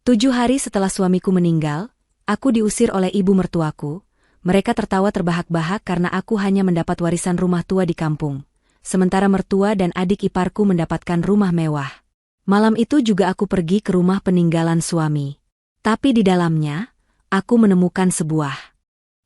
7 hari setelah suamiku meninggal, aku diusir oleh ibu mertuaku. Mereka tertawa terbahak-bahak karena aku hanya mendapat warisan rumah tua di kampung. Sementara mertua dan adik iparku mendapatkan rumah mewah. Malam itu juga aku pergi ke rumah peninggalan suami. Tapi di dalamnya, aku menemukan sebuah.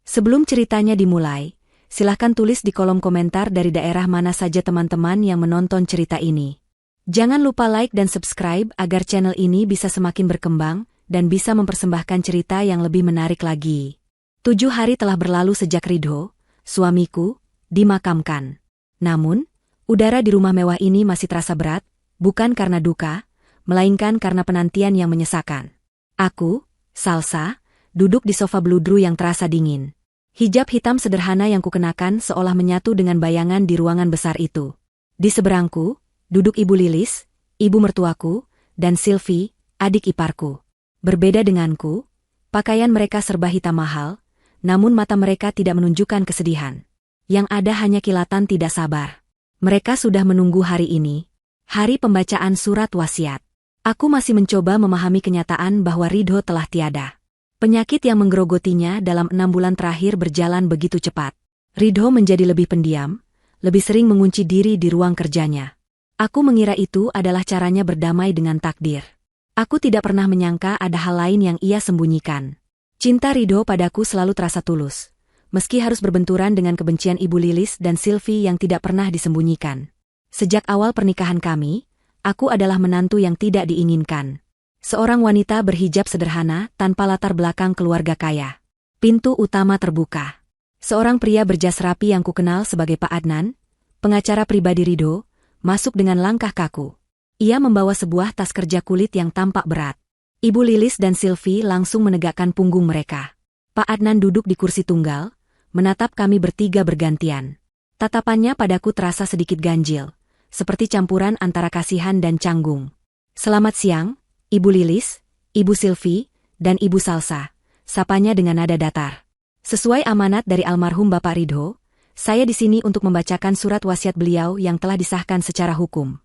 Sebelum ceritanya dimulai, silahkan tulis di kolom komentar dari daerah mana saja teman-teman yang menonton cerita ini. Jangan lupa like dan subscribe agar channel ini bisa semakin berkembang dan bisa mempersembahkan cerita yang lebih menarik lagi. 7 hari telah berlalu sejak Ridho, suamiku, dimakamkan. Namun, udara di rumah mewah ini masih terasa berat, bukan karena duka, melainkan karena penantian yang menyesakan. Aku, Salsa, duduk di sofa beludru yang terasa dingin. Hijab hitam sederhana yang kukenakan seolah menyatu dengan bayangan di ruangan besar itu. Di seberangku, duduk Ibu Lilis, ibu mertuaku, dan Sylvie, adik iparku. Berbeda denganku, pakaian mereka serba hitam mahal, namun mata mereka tidak menunjukkan kesedihan. Yang ada hanya kilatan tidak sabar. Mereka sudah menunggu hari ini, hari pembacaan surat wasiat. Aku masih mencoba memahami kenyataan bahwa Ridho telah tiada. Penyakit yang menggerogotinya dalam 6 bulan terakhir berjalan begitu cepat. Ridho menjadi lebih pendiam, lebih sering mengunci diri di ruang kerjanya. Aku mengira itu adalah caranya berdamai dengan takdir. Aku tidak pernah menyangka ada hal lain yang ia sembunyikan. Cinta Ridho padaku selalu terasa tulus, meski harus berbenturan dengan kebencian Ibu Lilis dan Sylvie yang tidak pernah disembunyikan. Sejak awal pernikahan kami, aku adalah menantu yang tidak diinginkan. Seorang wanita berhijab sederhana tanpa latar belakang keluarga kaya. Pintu utama terbuka. Seorang pria berjas rapi yang kukenal sebagai Pak Adnan, pengacara pribadi Ridho, masuk dengan langkah kaku. Ia membawa sebuah tas kerja kulit yang tampak berat. Ibu Lilis dan Sylvie langsung menegakkan punggung mereka. Pak Adnan duduk di kursi tunggal, menatap kami bertiga bergantian. Tatapannya padaku terasa sedikit ganjil, seperti campuran antara kasihan dan canggung. "Selamat siang, Ibu Lilis, Ibu Sylvie, dan Ibu Salsa," sapanya dengan nada datar. "Sesuai amanat dari almarhum Bapak Ridho, saya di sini untuk membacakan surat wasiat beliau yang telah disahkan secara hukum."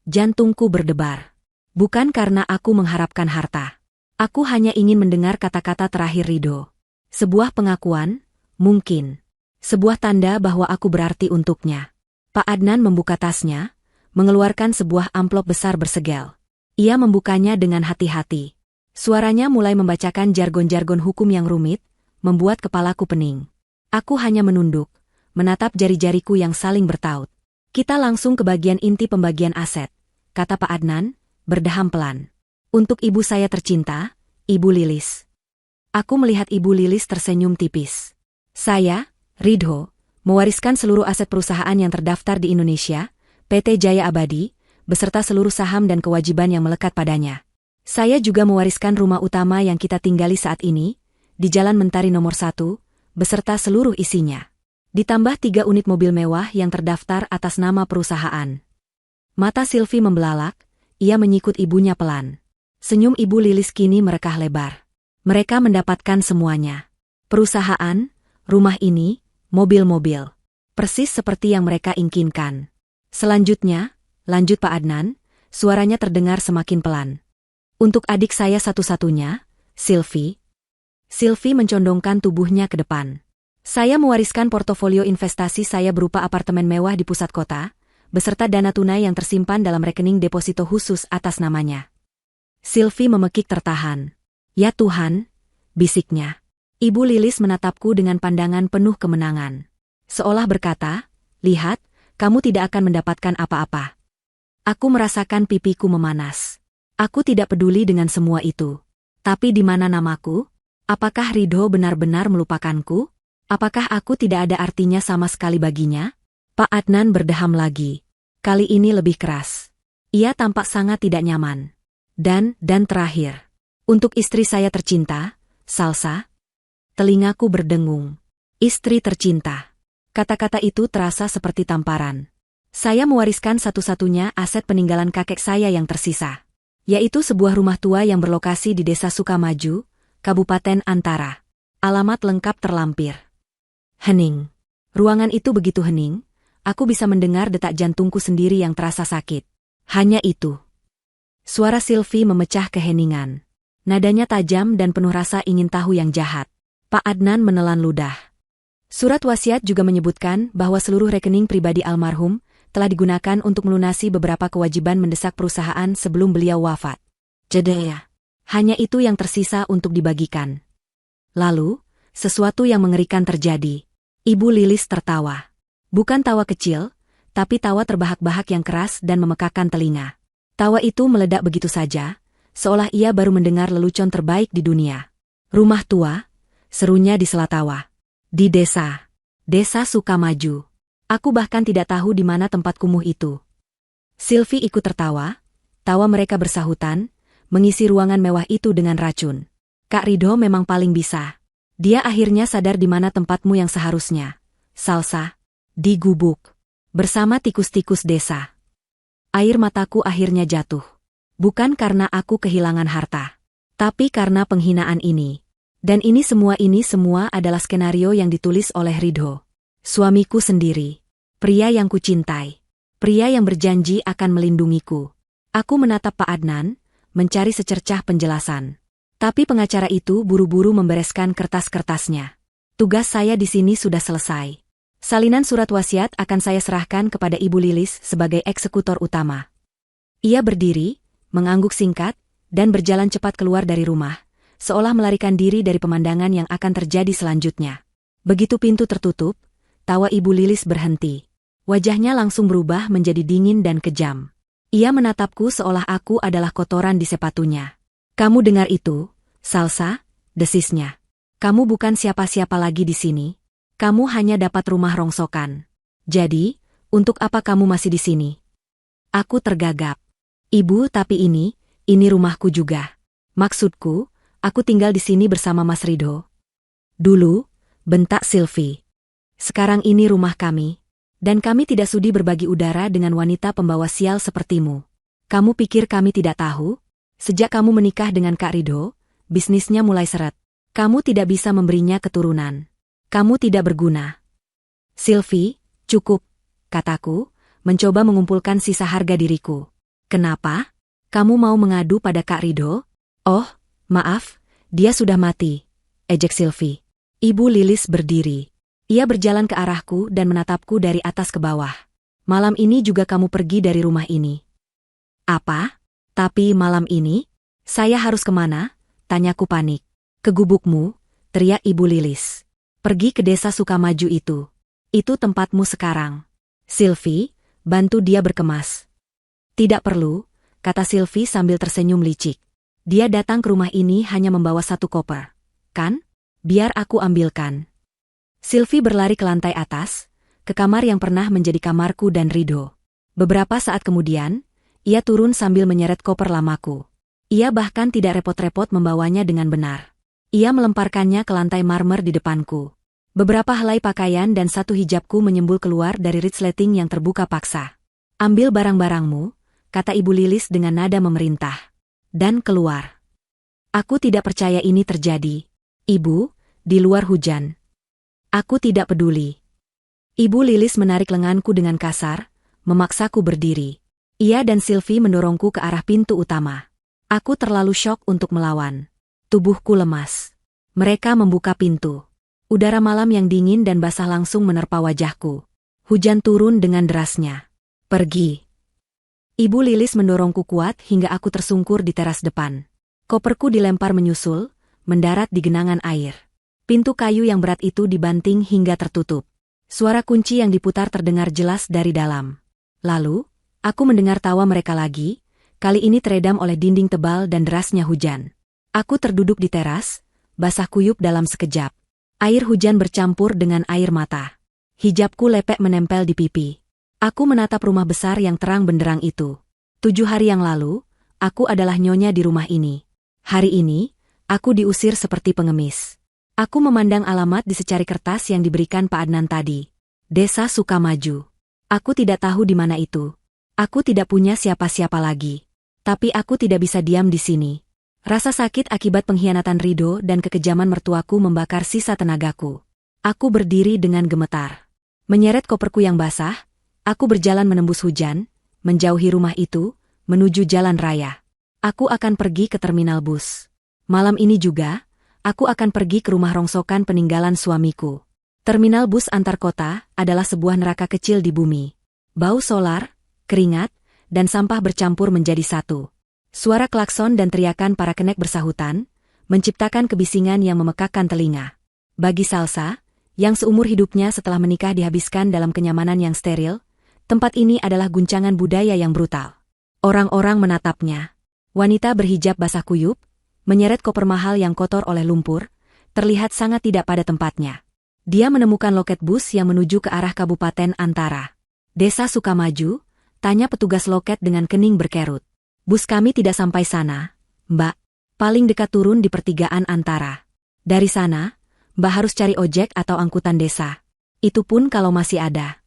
Jantungku berdebar. Bukan karena aku mengharapkan harta. Aku hanya ingin mendengar kata-kata terakhir Ridho. Sebuah pengakuan, mungkin. Sebuah tanda bahwa aku berarti untuknya. Pak Adnan membuka tasnya, mengeluarkan sebuah amplop besar bersegel. Ia membukanya dengan hati-hati. Suaranya mulai membacakan jargon-jargon hukum yang rumit, membuat kepalaku pening. Aku hanya menunduk, menatap jari-jariku yang saling bertaut. "Kita langsung ke bagian inti pembagian aset," kata Pak Adnan, berdeham pelan. "Untuk ibu saya tercinta, Ibu Lilis." Aku melihat Ibu Lilis tersenyum tipis. "Saya, Ridho, mewariskan seluruh aset perusahaan yang terdaftar di Indonesia, PT Jaya Abadi, beserta seluruh saham dan kewajiban yang melekat padanya. Saya juga mewariskan rumah utama yang kita tinggali saat ini, di Jalan Mentari nomor 1, beserta seluruh isinya. Ditambah 3 unit mobil mewah yang terdaftar atas nama perusahaan." Mata Sylvie membelalak, ia menyikut ibunya pelan. Senyum Ibu Lilis kini merekah lebar. Mereka mendapatkan semuanya. Perusahaan, rumah ini, mobil-mobil. Persis seperti yang mereka inginkan. "Selanjutnya," lanjut Pak Adnan, suaranya terdengar semakin pelan. "Untuk adik saya satu-satunya, Sylvie." Sylvie mencondongkan tubuhnya ke depan. "Saya mewariskan portofolio investasi saya berupa apartemen mewah di pusat kota, beserta dana tunai yang tersimpan dalam rekening deposito khusus atas namanya." Sylvie memekik tertahan. "Ya Tuhan," bisiknya. Ibu Lilis menatapku dengan pandangan penuh kemenangan. Seolah berkata, "Lihat, kamu tidak akan mendapatkan apa-apa." Aku merasakan pipiku memanas. Aku tidak peduli dengan semua itu. Tapi di mana namaku? Apakah Ridho benar-benar melupakanku? Apakah aku tidak ada artinya sama sekali baginya? Pak Adnan berdeham lagi. Kali ini lebih keras. Ia tampak sangat tidak nyaman. Dan terakhir. "Untuk istri saya tercinta, Salsa." Telingaku berdengung. Istri tercinta. Kata-kata itu terasa seperti tamparan. Saya mewariskan satu-satunya aset peninggalan kakek saya yang tersisa. Yaitu sebuah rumah tua yang berlokasi di Desa Sukamaju, Kabupaten Antara. Alamat lengkap terlampir. Hening. Ruangan itu begitu hening, aku bisa mendengar detak jantungku sendiri yang terasa sakit. Hanya itu. Suara Sylvie memecah keheningan. Nadanya tajam dan penuh rasa ingin tahu yang jahat. Pak Adnan menelan ludah. Surat wasiat juga menyebutkan bahwa seluruh rekening pribadi almarhum telah digunakan untuk melunasi beberapa kewajiban mendesak perusahaan sebelum beliau wafat. Jadi, hanya itu yang tersisa untuk dibagikan. Lalu, sesuatu yang mengerikan terjadi. Ibu Lilis tertawa. Bukan tawa kecil, tapi tawa terbahak-bahak yang keras dan memekakan telinga. Tawa itu meledak begitu saja, seolah ia baru mendengar lelucon terbaik di dunia. Rumah tua, serunya di sela tawa. Di desa. Desa Sukamaju. Aku bahkan tidak tahu di mana tempat kumuh itu. Sylvie ikut tertawa, tawa mereka bersahutan, mengisi ruangan mewah itu dengan racun. Kak Ridho memang paling bisa. Dia akhirnya sadar di mana tempatmu yang seharusnya. Salsa. Di gubuk. Bersama tikus-tikus desa. Air mataku akhirnya jatuh. Bukan karena aku kehilangan harta. Tapi karena penghinaan ini. Dan ini semua adalah skenario yang ditulis oleh Ridho. Suamiku sendiri. Pria yang kucintai. Pria yang berjanji akan melindungiku. Aku menatap Pak Adnan, mencari secercah penjelasan. Tapi pengacara itu buru-buru membereskan kertas-kertasnya. Tugas saya di sini sudah selesai. Salinan surat wasiat akan saya serahkan kepada Ibu Lilis sebagai eksekutor utama. Ia berdiri, mengangguk singkat, dan berjalan cepat keluar dari rumah, seolah melarikan diri dari pemandangan yang akan terjadi selanjutnya. Begitu pintu tertutup, tawa Ibu Lilis berhenti. Wajahnya langsung berubah menjadi dingin dan kejam. Ia menatapku seolah aku adalah kotoran di sepatunya. Kamu dengar itu, Salsa? Desisnya. Kamu bukan siapa-siapa lagi di sini. Kamu hanya dapat rumah rongsokan. Jadi, untuk apa kamu masih di sini? Aku tergagap. Ibu, tapi ini rumahku juga. Maksudku, aku tinggal di sini bersama Mas Ridho. Dulu, bentak Sylvie. Sekarang ini rumah kami. Dan kami tidak sudi berbagi udara dengan wanita pembawa sial sepertimu. Kamu pikir kami tidak tahu? Sejak kamu menikah dengan Kak Ridho, bisnisnya mulai seret. Kamu tidak bisa memberinya keturunan. Kamu tidak berguna. Sylvie, cukup, kataku, mencoba mengumpulkan sisa harga diriku. Kenapa? Kamu mau mengadu pada Kak Ridho? Oh, maaf, dia sudah mati, ejek Sylvie. Ibu Lilis berdiri. Ia berjalan ke arahku dan menatapku dari atas ke bawah. Malam ini juga kamu pergi dari rumah ini. Apa? Tapi malam ini? Saya harus kemana? Tanyaku panik. Ke gubukmu, teriak Ibu Lilis. Pergi ke desa Sukamaju itu. Itu tempatmu sekarang. Sylvie, bantu dia berkemas. Tidak perlu, kata Sylvie sambil tersenyum licik. Dia datang ke rumah ini hanya membawa satu koper. Kan? Biar aku ambilkan. Sylvie berlari ke lantai atas, ke kamar yang pernah menjadi kamarku dan Ridho. Beberapa saat kemudian, ia turun sambil menyeret koper lamaku. Ia bahkan tidak repot-repot membawanya dengan benar. Ia melemparkannya ke lantai marmer di depanku. Beberapa helai pakaian dan satu hijabku menyembul keluar dari resleting yang terbuka paksa. Ambil barang-barangmu, kata Ibu Lilis dengan nada memerintah. Dan keluar. Aku tidak percaya ini terjadi. Ibu, di luar hujan. Aku tidak peduli. Ibu Lilis menarik lenganku dengan kasar, memaksaku berdiri. Ia dan Sylvie mendorongku ke arah pintu utama. Aku terlalu syok untuk melawan. Tubuhku lemas. Mereka membuka pintu. Udara malam yang dingin dan basah langsung menerpa wajahku. Hujan turun dengan derasnya. Pergi. Ibu Lilis mendorongku kuat hingga aku tersungkur di teras depan. Koperku dilempar menyusul, mendarat di genangan air. Pintu kayu yang berat itu dibanting hingga tertutup. Suara kunci yang diputar terdengar jelas dari dalam. Lalu, aku mendengar tawa mereka lagi, kali ini teredam oleh dinding tebal dan derasnya hujan. Aku terduduk di teras, basah kuyup dalam sekejap. Air hujan bercampur dengan air mata. Hijabku lepek menempel di pipi. Aku menatap rumah besar yang terang benderang itu. 7 hari yang lalu, aku adalah nyonya di rumah ini. Hari ini, aku diusir seperti pengemis. Aku memandang alamat di secari kertas yang diberikan Pak Adnan tadi. Desa Sukamaju. Aku tidak tahu di mana itu. Aku tidak punya siapa-siapa lagi. Tapi aku tidak bisa diam di sini. Rasa sakit akibat pengkhianatan Ridho dan kekejaman mertuaku membakar sisa tenagaku. Aku berdiri dengan gemetar. Menyeret koperku yang basah, aku berjalan menembus hujan, menjauhi rumah itu, menuju jalan raya. Aku akan pergi ke terminal bus. Malam ini juga, aku akan pergi ke rumah rongsokan peninggalan suamiku. Terminal bus antar kota adalah sebuah neraka kecil di bumi. Bau solar, keringat, dan sampah bercampur menjadi satu. Suara klakson dan teriakan para kenek bersahutan, menciptakan kebisingan yang memekakkan telinga. Bagi Salsa, yang seumur hidupnya setelah menikah dihabiskan dalam kenyamanan yang steril, tempat ini adalah guncangan budaya yang brutal. Orang-orang menatapnya. Wanita berhijab basah kuyup, menyeret koper mahal yang kotor oleh lumpur, terlihat sangat tidak pada tempatnya. Dia menemukan loket bus yang menuju ke arah Kabupaten Antara. Desa Sukamaju, tanya petugas loket dengan kening berkerut. Bus kami tidak sampai sana, Mbak. Paling dekat turun di pertigaan Antara. Dari sana, Mbak harus cari ojek atau angkutan desa. Itu pun kalau masih ada.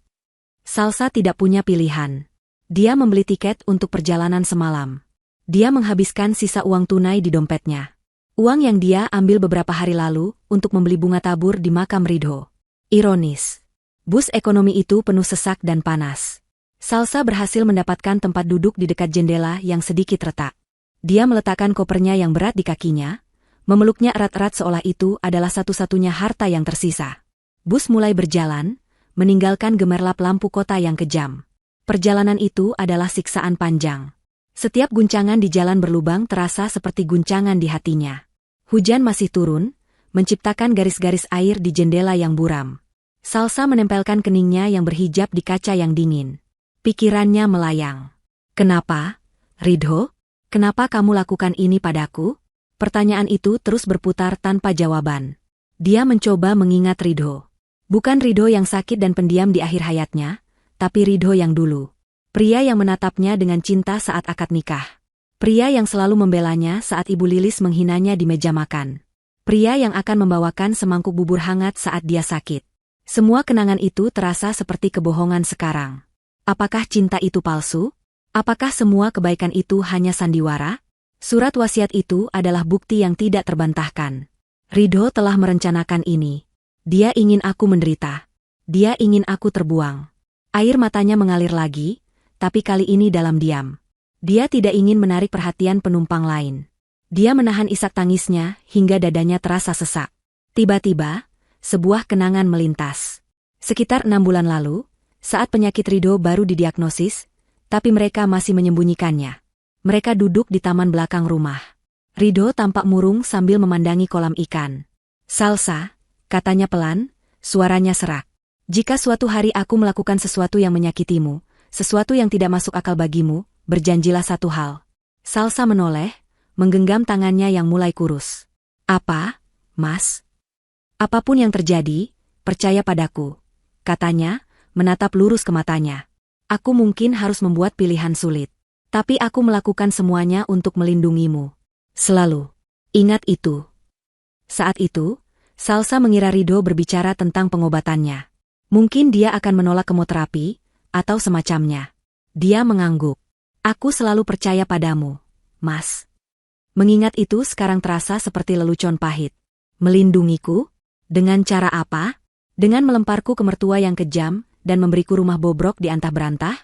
Salsa tidak punya pilihan. Dia membeli tiket untuk perjalanan semalam. Dia menghabiskan sisa uang tunai di dompetnya. Uang yang dia ambil beberapa hari lalu untuk membeli bunga tabur di makam Ridho. Ironis. Bus ekonomi itu penuh sesak dan panas. Salsa berhasil mendapatkan tempat duduk di dekat jendela yang sedikit retak. Dia meletakkan kopernya yang berat di kakinya, memeluknya erat-erat seolah itu adalah satu-satunya harta yang tersisa. Bus mulai berjalan, meninggalkan gemerlap lampu kota yang kejam. Perjalanan itu adalah siksaan panjang. Setiap guncangan di jalan berlubang terasa seperti guncangan di hatinya. Hujan masih turun, menciptakan garis-garis air di jendela yang buram. Salsa menempelkan keningnya yang berhijab di kaca yang dingin. Pikirannya melayang. Kenapa, Ridho? Kenapa kamu lakukan ini padaku? Pertanyaan itu terus berputar tanpa jawaban. Dia mencoba mengingat Ridho. Bukan Ridho yang sakit dan pendiam di akhir hayatnya, tapi Ridho yang dulu. Pria yang menatapnya dengan cinta saat akad nikah. Pria yang selalu membelanya saat Ibu Lilis menghinanya di meja makan. Pria yang akan membawakan semangkuk bubur hangat saat dia sakit. Semua kenangan itu terasa seperti kebohongan sekarang. Apakah cinta itu palsu? Apakah semua kebaikan itu hanya sandiwara? Surat wasiat itu adalah bukti yang tidak terbantahkan. Ridho telah merencanakan ini. Dia ingin aku menderita. Dia ingin aku terbuang. Air matanya mengalir lagi, tapi kali ini dalam diam. Dia tidak ingin menarik perhatian penumpang lain. Dia menahan isak tangisnya hingga dadanya terasa sesak. Tiba-tiba, sebuah kenangan melintas. Sekitar 6 bulan lalu, saat penyakit Ridho baru didiagnosis, tapi mereka masih menyembunyikannya. Mereka duduk di taman belakang rumah. Ridho tampak murung sambil memandangi kolam ikan. Salsa, katanya pelan, suaranya serak. Jika suatu hari aku melakukan sesuatu yang menyakitimu, sesuatu yang tidak masuk akal bagimu, berjanjilah satu hal. Salsa menoleh, menggenggam tangannya yang mulai kurus. Apa, Mas? Apapun yang terjadi, percaya padaku, katanya, menatap lurus ke matanya. Aku mungkin harus membuat pilihan sulit. Tapi aku melakukan semuanya untuk melindungimu. Selalu. Ingat itu. Saat itu, Salsa mengira Ridho berbicara tentang pengobatannya. Mungkin dia akan menolak kemoterapi, atau semacamnya. Dia mengangguk. Aku selalu percaya padamu, Mas. Mengingat itu sekarang terasa seperti lelucon pahit. Melindungiku? Dengan cara apa? Dengan melemparku ke mertua yang kejam, dan memberiku rumah bobrok di antah berantah?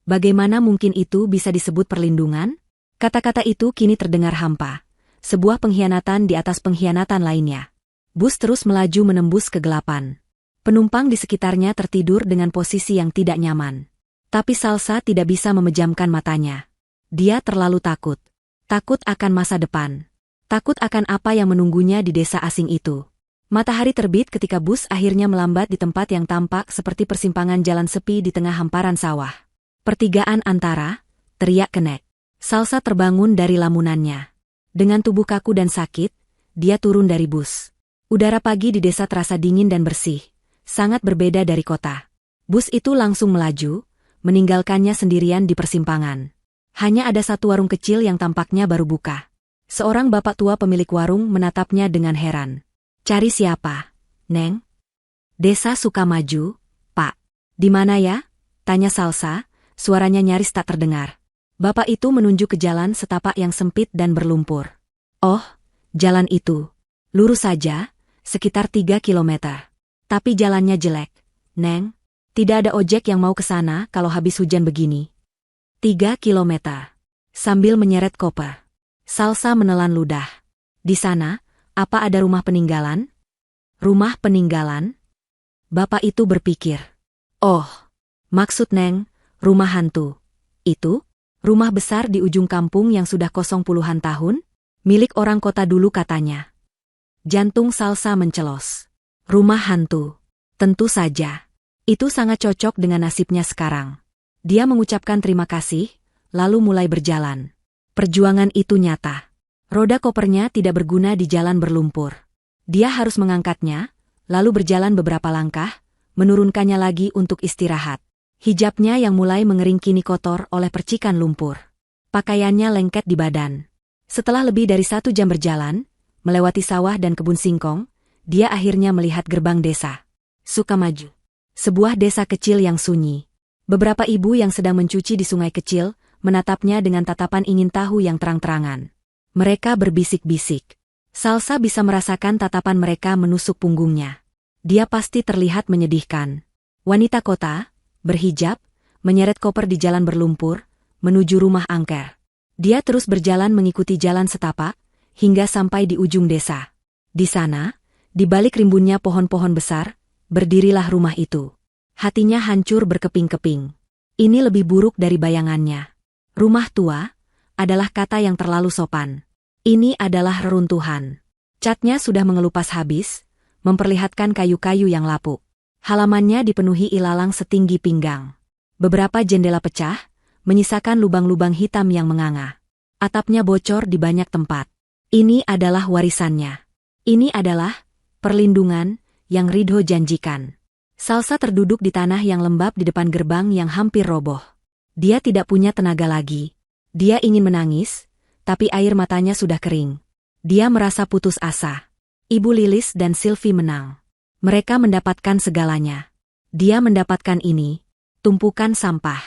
Bagaimana mungkin itu bisa disebut perlindungan? Kata-kata itu kini terdengar hampa. Sebuah pengkhianatan di atas pengkhianatan lainnya. Bus terus melaju menembus kegelapan. Penumpang di sekitarnya tertidur dengan posisi yang tidak nyaman. Tapi Salsa tidak bisa memejamkan matanya. Dia terlalu takut. Takut akan masa depan. Takut akan apa yang menunggunya di desa asing itu. Matahari terbit ketika bus akhirnya melambat di tempat yang tampak seperti persimpangan jalan sepi di tengah hamparan sawah. Pertigaan Antara, teriak kenek. Salsa terbangun dari lamunannya. Dengan tubuh kaku dan sakit, dia turun dari bus. Udara pagi di desa terasa dingin dan bersih. Sangat berbeda dari kota. Bus itu langsung melaju, meninggalkannya sendirian di persimpangan. Hanya ada satu warung kecil yang tampaknya baru buka. Seorang bapak tua pemilik warung menatapnya dengan heran. Cari siapa, Neng? Desa Sukamaju, Pak. Di mana ya? Tanya Salsa, suaranya nyaris tak terdengar. Bapak itu menunjuk ke jalan setapak yang sempit dan berlumpur. Oh, jalan itu. Lurus saja, sekitar 3 kilometer. Tapi jalannya jelek, Neng. Tidak ada ojek yang mau ke sana kalau habis hujan begini. 3 kilometer. Sambil menyeret koper, Salsa menelan ludah. Di sana, apa ada rumah peninggalan? Rumah peninggalan? Bapak itu berpikir. Oh, maksud Neng, rumah hantu. Itu? Rumah besar di ujung kampung yang sudah kosong puluhan tahun? Milik orang kota dulu katanya. Jantung Salsa mencelos. Rumah hantu. Tentu saja. Itu sangat cocok dengan nasibnya sekarang. Dia mengucapkan terima kasih, lalu mulai berjalan. Perjuangan itu nyata. Roda kopernya tidak berguna di jalan berlumpur. Dia harus mengangkatnya, lalu berjalan beberapa langkah, menurunkannya lagi untuk istirahat. Hijabnya yang mulai mengering kini kotor oleh percikan lumpur. Pakaiannya lengket di badan. Setelah lebih dari 1 jam berjalan, melewati sawah dan kebun singkong, dia akhirnya melihat gerbang desa. Sukamaju. Sebuah desa kecil yang sunyi. Beberapa ibu yang sedang mencuci di sungai kecil, menatapnya dengan tatapan ingin tahu yang terang-terangan. Mereka berbisik-bisik. Salsa bisa merasakan tatapan mereka menusuk punggungnya. Dia pasti terlihat menyedihkan. Wanita kota, berhijab, menyeret koper di jalan berlumpur, menuju rumah angker. Dia terus berjalan mengikuti jalan setapak, hingga sampai di ujung desa. Di sana, di balik rimbunnya pohon-pohon besar, berdirilah rumah itu. Hatinya hancur berkeping-keping. Ini lebih buruk dari bayangannya. Rumah tua adalah kata yang terlalu sopan. Ini adalah reruntuhan. Catnya sudah mengelupas habis, memperlihatkan kayu-kayu yang lapuk. Halamannya dipenuhi ilalang setinggi pinggang. Beberapa jendela pecah, menyisakan lubang-lubang hitam yang menganga. Atapnya bocor di banyak tempat. Ini adalah warisannya. Ini adalah perlindungan yang Ridho janjikan. Salsa terduduk di tanah yang lembab di depan gerbang yang hampir roboh. Dia tidak punya tenaga lagi. Dia ingin menangis, tapi air matanya sudah kering. Dia merasa putus asa. Ibu Lilis dan Sylvie menang. Mereka mendapatkan segalanya. Dia mendapatkan ini, tumpukan sampah.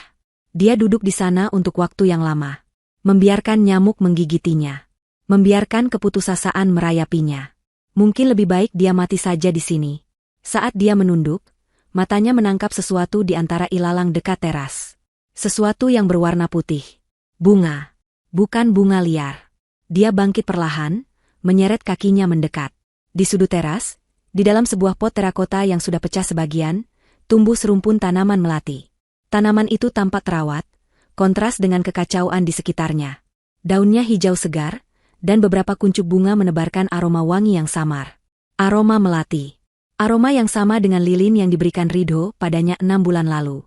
Dia duduk di sana untuk waktu yang lama. Membiarkan nyamuk menggigitinya. Membiarkan keputusasaan merayapinya. Mungkin lebih baik dia mati saja di sini. Saat dia menunduk, matanya menangkap sesuatu di antara ilalang dekat teras. Sesuatu yang berwarna putih. Bunga. Bukan bunga liar. Dia bangkit perlahan, menyeret kakinya mendekat. Di sudut teras, di dalam sebuah pot terakota yang sudah pecah sebagian, tumbuh serumpun tanaman melati. Tanaman itu tampak terawat, kontras dengan kekacauan di sekitarnya. Daunnya hijau segar, dan beberapa kuncup bunga menebarkan aroma wangi yang samar. Aroma melati. Aroma yang sama dengan lilin yang diberikan Ridho padanya 6 bulan lalu.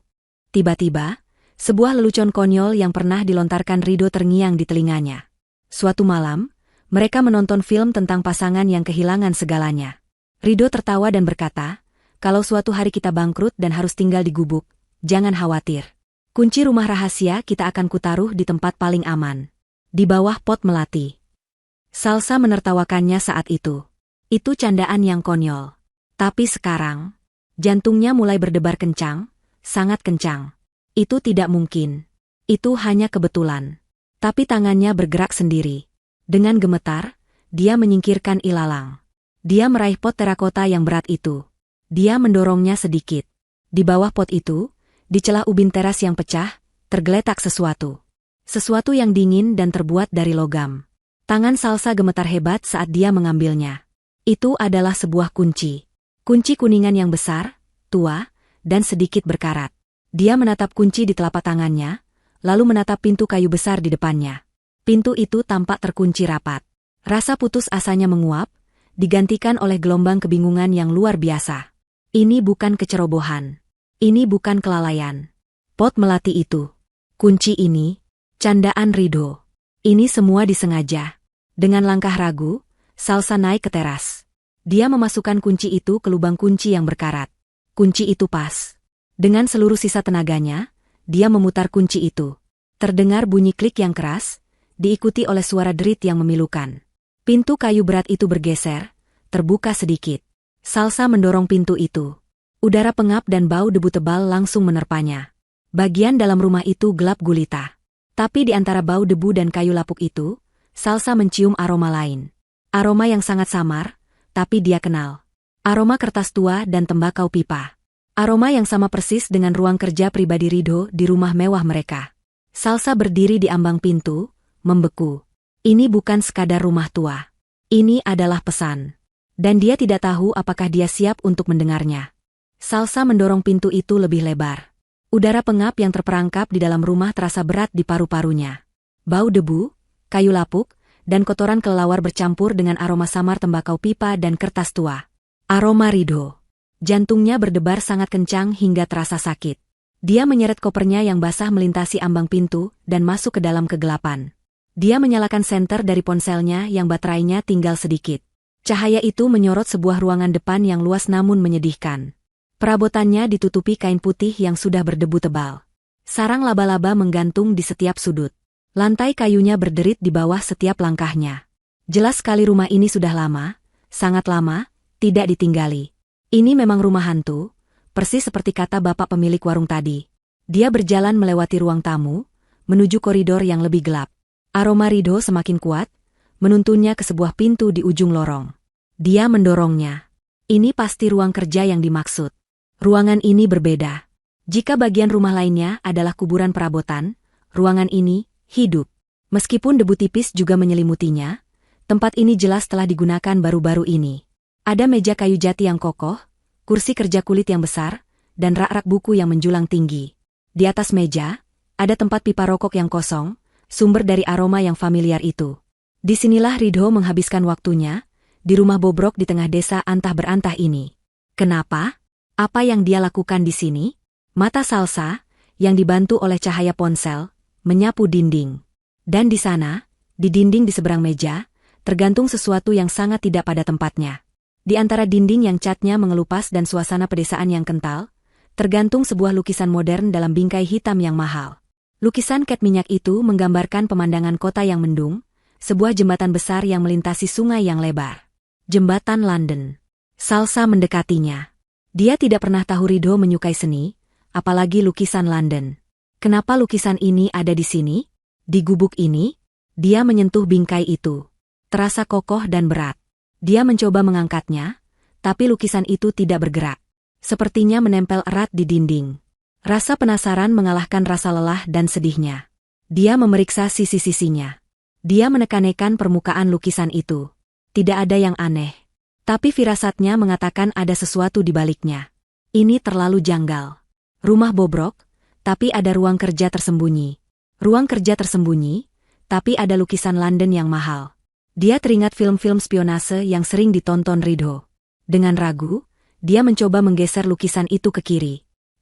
Tiba-tiba, sebuah lelucon konyol yang pernah dilontarkan Ridho terngiang di telinganya. Suatu malam, mereka menonton film tentang pasangan yang kehilangan segalanya. Ridho tertawa dan berkata, kalau suatu hari kita bangkrut dan harus tinggal di gubuk, jangan khawatir. Kunci rumah rahasia kita akan kutaruh di tempat paling aman. Di bawah pot melati. Salsa menertawakannya saat itu. Itu candaan yang konyol. Tapi sekarang, jantungnya mulai berdebar kencang, sangat kencang. Itu tidak mungkin. Itu hanya kebetulan. Tapi tangannya bergerak sendiri. Dengan gemetar, dia menyingkirkan ilalang. Dia meraih pot terakota yang berat itu. Dia mendorongnya sedikit. Di bawah pot itu, di celah ubin teras yang pecah, tergeletak sesuatu. Sesuatu yang dingin dan terbuat dari logam. Tangan Salsa gemetar hebat saat dia mengambilnya. Itu adalah sebuah kunci. Kunci kuningan yang besar, tua, dan sedikit berkarat. Dia menatap kunci di telapak tangannya, lalu menatap pintu kayu besar di depannya. Pintu itu tampak terkunci rapat. Rasa putus asanya menguap, digantikan oleh gelombang kebingungan yang luar biasa. Ini bukan kecerobohan. Ini bukan kelalaian. Pot melati itu. Kunci ini, candaan Ridho. Ini semua disengaja. Dengan langkah ragu, Salsa naik ke teras. Dia memasukkan kunci itu ke lubang kunci yang berkarat. Kunci itu pas. Dengan seluruh sisa tenaganya, dia memutar kunci itu. Terdengar bunyi klik yang keras, diikuti oleh suara derit yang memilukan. Pintu kayu berat itu bergeser, terbuka sedikit. Salsa mendorong pintu itu. Udara pengap dan bau debu tebal langsung menerpanya. Bagian dalam rumah itu gelap gulita. Tapi di antara bau debu dan kayu lapuk itu, Salsa mencium aroma lain. Aroma yang sangat samar, tapi dia kenal. Aroma kertas tua dan tembakau pipa. Aroma yang sama persis dengan ruang kerja pribadi Ridho di rumah mewah mereka. Salsa berdiri di ambang pintu, membeku. Ini bukan sekadar rumah tua. Ini adalah pesan. Dan dia tidak tahu apakah dia siap untuk mendengarnya. Salsa mendorong pintu itu lebih lebar. Udara pengap yang terperangkap di dalam rumah terasa berat di paru-parunya. Bau debu, kayu lapuk, dan kotoran kelelawar bercampur dengan aroma samar tembakau pipa dan kertas tua. Aroma Ridho. Jantungnya berdebar sangat kencang hingga terasa sakit. Dia menyeret kopernya yang basah melintasi ambang pintu dan masuk ke dalam kegelapan. Dia menyalakan senter dari ponselnya yang baterainya tinggal sedikit. Cahaya itu menyorot sebuah ruangan depan yang luas namun menyedihkan. Perabotannya ditutupi kain putih yang sudah berdebu tebal. Sarang laba-laba menggantung di setiap sudut. Lantai kayunya berderit di bawah setiap langkahnya. Jelas sekali rumah ini sudah lama, sangat lama, tidak ditinggali. Ini memang rumah hantu, persis seperti kata bapak pemilik warung tadi. Dia berjalan melewati ruang tamu, menuju koridor yang lebih gelap. Aroma Ridho semakin kuat, menuntunnya ke sebuah pintu di ujung lorong. Dia mendorongnya. Ini pasti ruang kerja yang dimaksud. Ruangan ini berbeda. Jika bagian rumah lainnya adalah kuburan perabotan, ruangan ini hidup. Meskipun debu tipis juga menyelimutinya, tempat ini jelas telah digunakan baru-baru ini. Ada meja kayu jati yang kokoh, kursi kerja kulit yang besar, dan rak-rak buku yang menjulang tinggi. Di atas meja, ada tempat pipa rokok yang kosong, sumber dari aroma yang familiar itu. Disinilah Ridho menghabiskan waktunya, di rumah bobrok di tengah desa antah berantah ini. Kenapa? Apa yang dia lakukan di sini? Mata Salsa, yang dibantu oleh cahaya ponsel, menyapu dinding. Dan di sana, di dinding di seberang meja, tergantung sesuatu yang sangat tidak pada tempatnya. Di antara dinding yang catnya mengelupas dan suasana pedesaan yang kental, tergantung sebuah lukisan modern dalam bingkai hitam yang mahal. Lukisan cat minyak itu menggambarkan pemandangan kota yang mendung, sebuah jembatan besar yang melintasi sungai yang lebar. Jembatan London. Salsa mendekatinya. Dia tidak pernah tahu Ridho menyukai seni, apalagi lukisan London. Kenapa lukisan ini ada di sini? Di gubuk ini? Dia menyentuh bingkai itu. Terasa kokoh dan berat. Dia mencoba mengangkatnya, tapi lukisan itu tidak bergerak. Sepertinya menempel erat di dinding. Rasa penasaran mengalahkan rasa lelah dan sedihnya. Dia memeriksa sisi-sisinya. Dia menekan-nekan permukaan lukisan itu. Tidak ada yang aneh. Tapi firasatnya mengatakan ada sesuatu di baliknya. Ini terlalu janggal. Rumah bobrok, tapi ada ruang kerja tersembunyi. Ruang kerja tersembunyi, tapi ada lukisan London yang mahal. Dia teringat film-film spionase yang sering ditonton Ridho. Dengan ragu, dia mencoba menggeser lukisan itu ke kiri.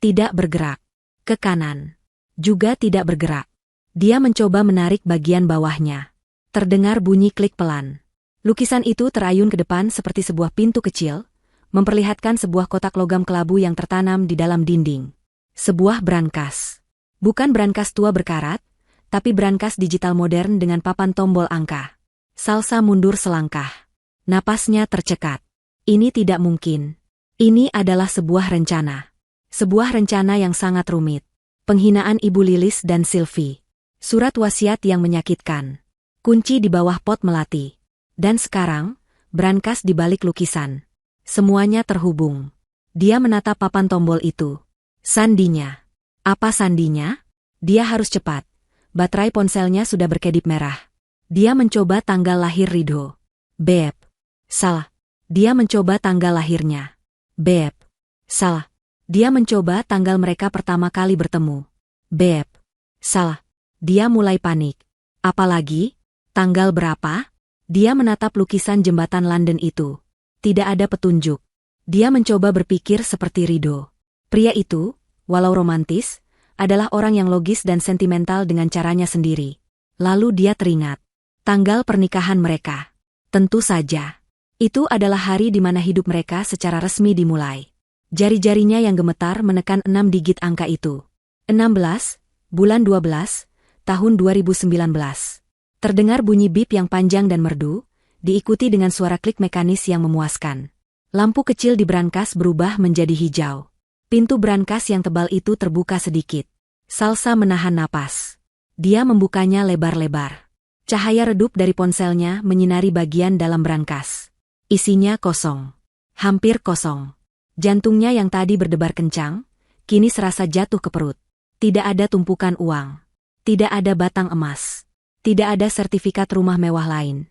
Tidak bergerak. Ke kanan. Juga tidak bergerak. Dia mencoba menarik bagian bawahnya. Terdengar bunyi klik pelan. Lukisan itu terayun ke depan seperti sebuah pintu kecil, memperlihatkan sebuah kotak logam kelabu yang tertanam di dalam dinding. Sebuah brankas. Bukan brankas tua berkarat, tapi brankas digital modern dengan papan tombol angka. Salsa mundur selangkah. Napasnya tercekat. Ini tidak mungkin. Ini adalah sebuah rencana. Sebuah rencana yang sangat rumit. Penghinaan Ibu Lilis dan Sylvie. Surat wasiat yang menyakitkan. Kunci di bawah pot melati. Dan sekarang, brankas di balik lukisan. Semuanya terhubung. Dia menatap papan tombol itu. Sandinya. Apa sandinya? Dia harus cepat. Baterai ponselnya sudah berkedip merah. Dia mencoba tanggal lahir Ridho. Beb. Salah. Dia mencoba tanggal lahirnya. Beb. Salah. Dia mencoba tanggal mereka pertama kali bertemu. Beb. Salah. Dia mulai panik. Apalagi? Tanggal berapa? Dia menatap lukisan jembatan London itu. Tidak ada petunjuk. Dia mencoba berpikir seperti Ridho. Pria itu, walau romantis, adalah orang yang logis dan sentimental dengan caranya sendiri. Lalu dia teringat. Tanggal pernikahan mereka. Tentu saja. Itu adalah hari di mana hidup mereka secara resmi dimulai. Jari-jarinya yang gemetar menekan 6 digit angka itu. 16, bulan 12, tahun 2019. Terdengar bunyi bip yang panjang dan merdu, diikuti dengan suara klik mekanis yang memuaskan. Lampu kecil di brankas berubah menjadi hijau. Pintu brankas yang tebal itu terbuka sedikit. Salsa menahan napas. Dia membukanya lebar-lebar. Cahaya redup dari ponselnya menyinari bagian dalam brankas. Isinya kosong. Hampir kosong. Jantungnya yang tadi berdebar kencang, kini serasa jatuh ke perut. Tidak ada tumpukan uang. Tidak ada batang emas. Tidak ada sertifikat rumah mewah lain.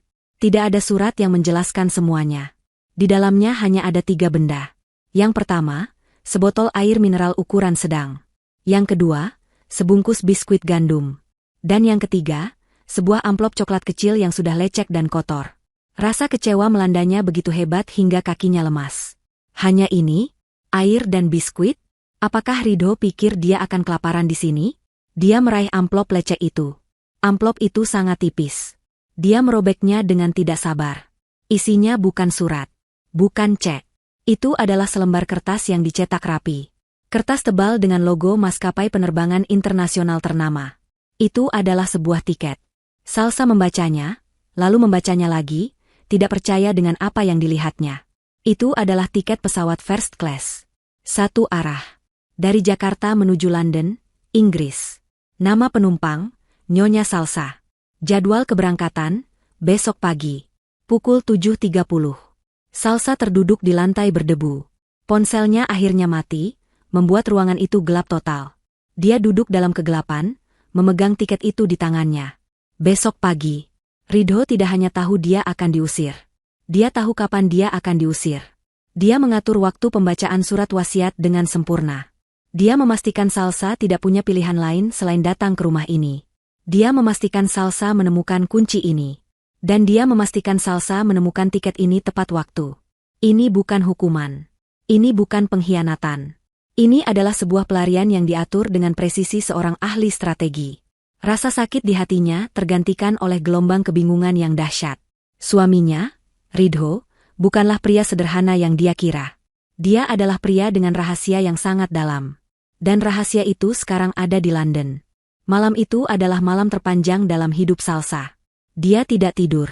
Tidak ada surat yang menjelaskan semuanya. Di dalamnya hanya ada 3 benda. Yang pertama, sebotol air mineral ukuran sedang. Yang kedua, sebungkus biskuit gandum. Dan yang ketiga, sebuah amplop coklat kecil yang sudah lecek dan kotor. Rasa kecewa melandanya begitu hebat hingga kakinya lemas. Hanya ini? Air dan biskuit? Apakah Ridho pikir dia akan kelaparan di sini? Dia meraih amplop lecek itu. Amplop itu sangat tipis. Dia merobeknya dengan tidak sabar. Isinya bukan surat. Bukan cek. Itu adalah selembar kertas yang dicetak rapi. Kertas tebal dengan logo maskapai penerbangan internasional ternama. Itu adalah sebuah tiket. Salsa membacanya, lalu membacanya lagi, tidak percaya dengan apa yang dilihatnya. Itu adalah tiket pesawat first class. Satu arah. Dari Jakarta menuju London, Inggris. Nama penumpang, Nyonya Salsa. Jadwal keberangkatan, besok pagi. Pukul 7.30. Salsa terduduk di lantai berdebu. Ponselnya akhirnya mati, membuat ruangan itu gelap total. Dia duduk dalam kegelapan, memegang tiket itu di tangannya. Besok pagi. Ridho tidak hanya tahu dia akan diusir. Dia tahu kapan dia akan diusir. Dia mengatur waktu pembacaan surat wasiat dengan sempurna. Dia memastikan Salsa tidak punya pilihan lain selain datang ke rumah ini. Dia memastikan Salsa menemukan kunci ini. Dan dia memastikan Salsa menemukan tiket ini tepat waktu. Ini bukan hukuman. Ini bukan pengkhianatan. Ini adalah sebuah pelarian yang diatur dengan presisi seorang ahli strategi. Rasa sakit di hatinya tergantikan oleh gelombang kebingungan yang dahsyat. Suaminya, Ridho, bukanlah pria sederhana yang dia kira. Dia adalah pria dengan rahasia yang sangat dalam. Dan rahasia itu sekarang ada di London. Malam itu adalah malam terpanjang dalam hidup Salsa. Dia tidak tidur.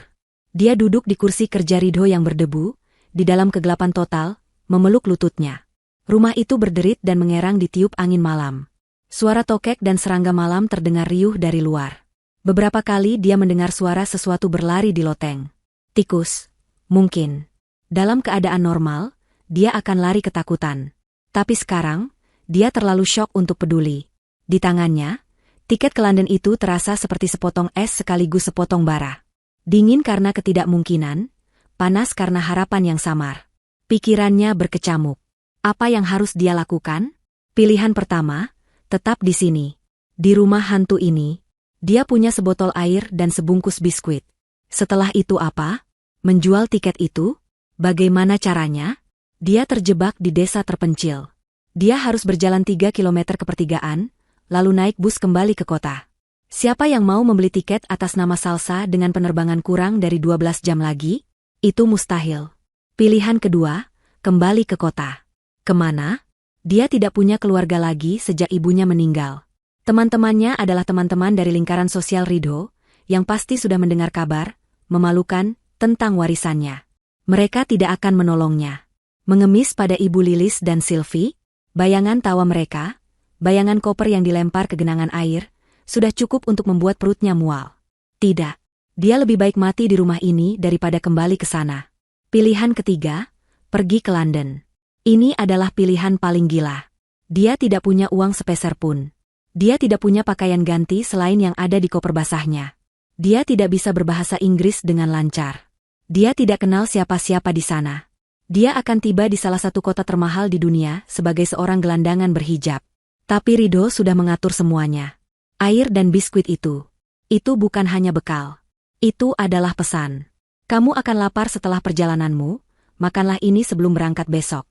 Dia duduk di kursi kerja Ridho yang berdebu, di dalam kegelapan total, memeluk lututnya. Rumah itu berderit dan mengerang ditiup angin malam. Suara tokek dan serangga malam terdengar riuh dari luar. Beberapa kali dia mendengar suara sesuatu berlari di loteng. Tikus. Mungkin. Dalam keadaan normal, dia akan lari ketakutan. Tapi sekarang, dia terlalu syok untuk peduli. Di tangannya, tiket ke London itu terasa seperti sepotong es sekaligus sepotong bara. Dingin karena ketidakmungkinan, panas karena harapan yang samar. Pikirannya berkecamuk. Apa yang harus dia lakukan? Pilihan pertama, tetap di sini. Di rumah hantu ini, dia punya sebotol air dan sebungkus biskuit. Setelah itu apa? Menjual tiket itu? Bagaimana caranya? Dia terjebak di desa terpencil. Dia harus berjalan 3 kilometer ke pertigaan, lalu naik bus kembali ke kota. Siapa yang mau membeli tiket atas nama Salsa dengan penerbangan kurang dari 12 jam lagi? Itu mustahil. Pilihan kedua, kembali ke kota. Kemana? Dia tidak punya keluarga lagi sejak ibunya meninggal. Teman-temannya adalah teman-teman dari lingkaran sosial Ridho, yang pasti sudah mendengar kabar, memalukan, tentang warisannya. Mereka tidak akan menolongnya. Mengemis pada Ibu Lilis dan Sylvie, bayangan tawa mereka, bayangan koper yang dilempar ke genangan air, sudah cukup untuk membuat perutnya mual. Tidak. Dia lebih baik mati di rumah ini daripada kembali ke sana. Pilihan ketiga, pergi ke London. Ini adalah pilihan paling gila. Dia tidak punya uang sepeser pun. Dia tidak punya pakaian ganti selain yang ada di koper basahnya. Dia tidak bisa berbahasa Inggris dengan lancar. Dia tidak kenal siapa-siapa di sana. Dia akan tiba di salah satu kota termahal di dunia sebagai seorang gelandangan berhijab. Tapi Ridho sudah mengatur semuanya. Air dan biskuit itu bukan hanya bekal. Itu adalah pesan. Kamu akan lapar setelah perjalananmu, makanlah ini sebelum berangkat besok.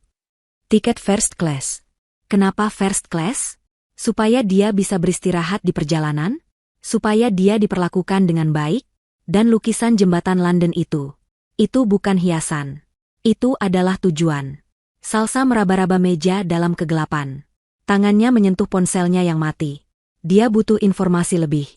Tiket first class. Kenapa first class? Supaya dia bisa beristirahat di perjalanan? Supaya dia diperlakukan dengan baik? Dan lukisan jembatan London itu bukan hiasan. Itu adalah tujuan. Salsa meraba-raba meja dalam kegelapan. Tangannya menyentuh ponselnya yang mati. Dia butuh informasi lebih.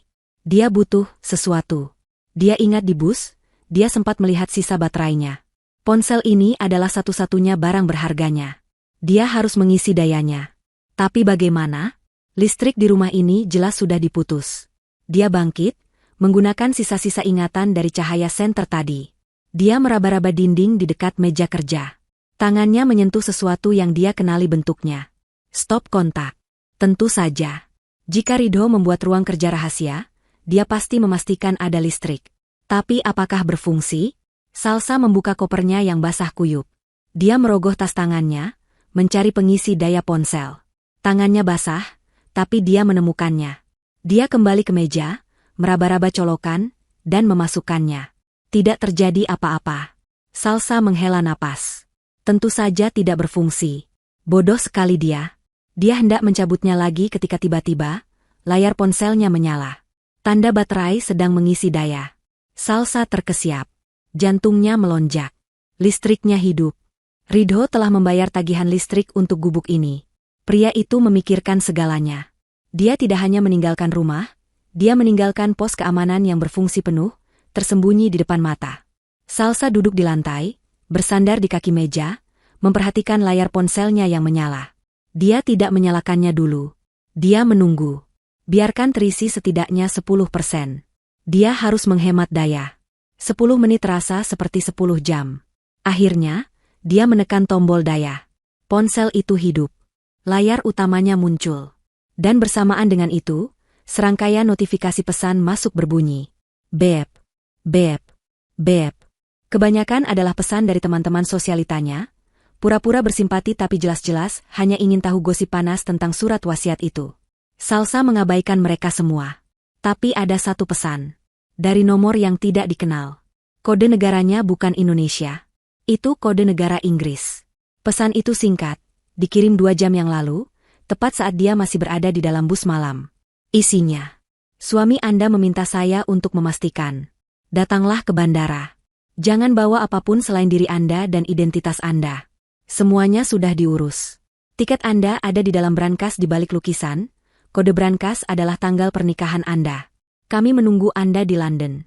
Dia butuh sesuatu. Dia ingat di bus, dia sempat melihat sisa baterainya. Ponsel ini adalah satu-satunya barang berharganya. Dia harus mengisi dayanya. Tapi bagaimana? Listrik di rumah ini jelas sudah diputus. Dia bangkit, menggunakan sisa-sisa ingatan dari cahaya senter tadi. Dia meraba-raba dinding di dekat meja kerja. Tangannya menyentuh sesuatu yang dia kenali bentuknya. Stop kontak. Tentu saja. Jika Ridho membuat ruang kerja rahasia, dia pasti memastikan ada listrik. Tapi apakah berfungsi? Salsa membuka kopernya yang basah kuyup. Dia merogoh tas tangannya, mencari pengisi daya ponsel. Tangannya basah, tapi dia menemukannya. Dia kembali ke meja, meraba-raba colokan, dan memasukkannya. Tidak terjadi apa-apa. Salsa menghela napas. Tentu saja tidak berfungsi. Bodoh sekali dia. Dia hendak mencabutnya lagi ketika tiba-tiba, layar ponselnya menyala. Tanda baterai sedang mengisi daya. Salsa terkesiap. Jantungnya melonjak. Listriknya hidup. Ridho telah membayar tagihan listrik untuk gubuk ini. Pria itu memikirkan segalanya. Dia tidak hanya meninggalkan rumah, dia meninggalkan pos keamanan yang berfungsi penuh, tersembunyi di depan mata. Salsa duduk di lantai, bersandar di kaki meja, memperhatikan layar ponselnya yang menyala. Dia tidak menyalakannya dulu. Dia menunggu. Biarkan terisi setidaknya 10%. Dia harus menghemat daya. 10 menit terasa seperti 10 jam. Akhirnya, dia menekan tombol daya. Ponsel itu hidup. Layar utamanya muncul. Dan bersamaan dengan itu, serangkaian notifikasi pesan masuk berbunyi. Bep, bep, bep. Kebanyakan adalah pesan dari teman-teman sosialitanya, pura-pura bersimpati tapi jelas-jelas hanya ingin tahu gosip panas tentang surat wasiat itu. Salsa mengabaikan mereka semua. Tapi ada satu pesan. Dari nomor yang tidak dikenal. Kode negaranya bukan Indonesia. Itu kode negara Inggris. Pesan itu singkat, dikirim 2 jam yang lalu, tepat saat dia masih berada di dalam bus malam. Isinya. Suami Anda meminta saya untuk memastikan. Datanglah ke bandara. Jangan bawa apapun selain diri Anda dan identitas Anda. Semuanya sudah diurus. Tiket Anda ada di dalam brankas di balik lukisan. Kode brankas adalah tanggal pernikahan Anda. Kami menunggu Anda di London.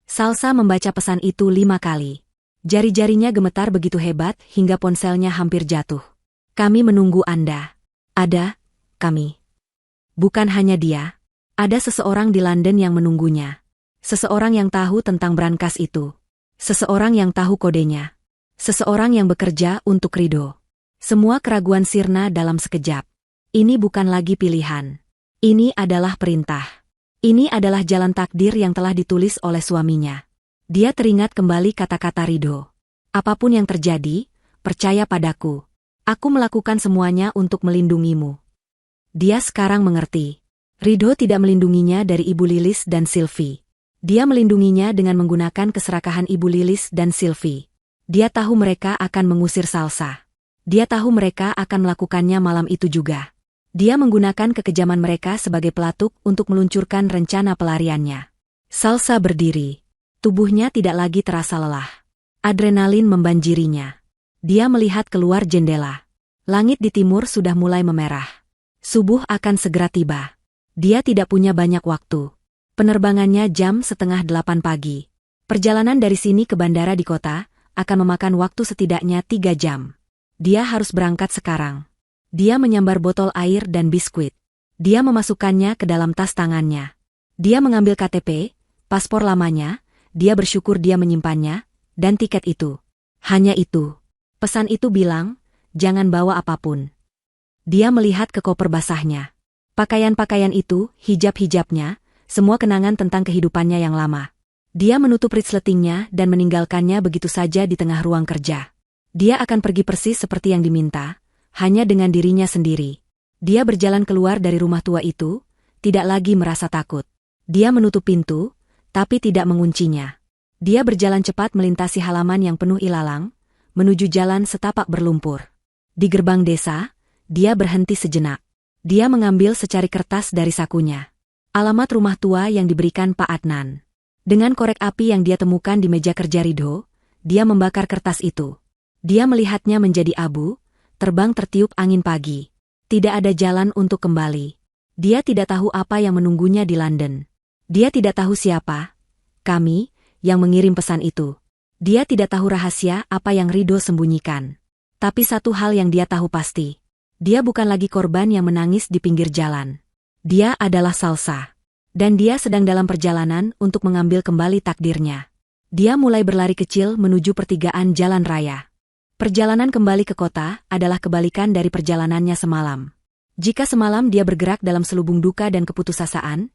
Salsa membaca pesan itu 5 kali. Jari-jarinya gemetar begitu hebat hingga ponselnya hampir jatuh. Kami menunggu Anda. Ada, kami. Bukan hanya dia. Ada seseorang di London yang menunggunya. Seseorang yang tahu tentang brankas itu. Seseorang yang tahu kodenya. Seseorang yang bekerja untuk Ridho. Semua keraguan sirna dalam sekejap. Ini bukan lagi pilihan. Ini adalah perintah. Ini adalah jalan takdir yang telah ditulis oleh suaminya. Dia teringat kembali kata-kata Ridho. Apapun yang terjadi, percaya padaku. Aku melakukan semuanya untuk melindungimu. Dia sekarang mengerti. Ridho tidak melindunginya dari Ibu Lilis dan Sylvie. Dia melindunginya dengan menggunakan keserakahan Ibu Lilis dan Sylvie. Dia tahu mereka akan mengusir Salsa. Dia tahu mereka akan melakukannya malam itu juga. Dia menggunakan kekejaman mereka sebagai pelatuk untuk meluncurkan rencana pelariannya. Salsa berdiri. Tubuhnya tidak lagi terasa lelah. Adrenalin membanjirinya. Dia melihat keluar jendela. Langit di timur sudah mulai memerah. Subuh akan segera tiba. Dia tidak punya banyak waktu. Penerbangannya jam 7:30 pagi. Perjalanan dari sini ke bandara di kota akan memakan waktu setidaknya 3 jam. Dia harus berangkat sekarang. Dia menyambar botol air dan biskuit. Dia memasukkannya ke dalam tas tangannya. Dia mengambil KTP, paspor lamanya, dia bersyukur dia menyimpannya, dan tiket itu. Hanya itu. Pesan itu bilang, jangan bawa apapun. Dia melihat ke koper basahnya. Pakaian-pakaian itu, hijab-hijabnya, semua kenangan tentang kehidupannya yang lama. Dia menutup resletingnya dan meninggalkannya begitu saja di tengah ruang kerja. Dia akan pergi persis seperti yang diminta, hanya dengan dirinya sendiri. Dia berjalan keluar dari rumah tua itu, tidak lagi merasa takut. Dia menutup pintu, tapi tidak menguncinya. Dia berjalan cepat melintasi halaman yang penuh ilalang, menuju jalan setapak berlumpur. Di gerbang desa, dia berhenti sejenak. Dia mengambil secari kertas dari sakunya. Alamat rumah tua yang diberikan Pak Adnan. Dengan korek api yang dia temukan di meja kerja Ridho, dia membakar kertas itu. Dia melihatnya menjadi abu, terbang tertiup angin pagi. Tidak ada jalan untuk kembali. Dia tidak tahu apa yang menunggunya di London. Dia tidak tahu siapa, kami, yang mengirim pesan itu. Dia tidak tahu rahasia apa yang Ridho sembunyikan. Tapi satu hal yang dia tahu pasti. Dia bukan lagi korban yang menangis di pinggir jalan. Dia adalah Salsa. Dan dia sedang dalam perjalanan untuk mengambil kembali takdirnya. Dia mulai berlari kecil menuju pertigaan jalan raya. Perjalanan kembali ke kota adalah kebalikan dari perjalanannya semalam. Jika semalam dia bergerak dalam selubung duka dan keputusasaan,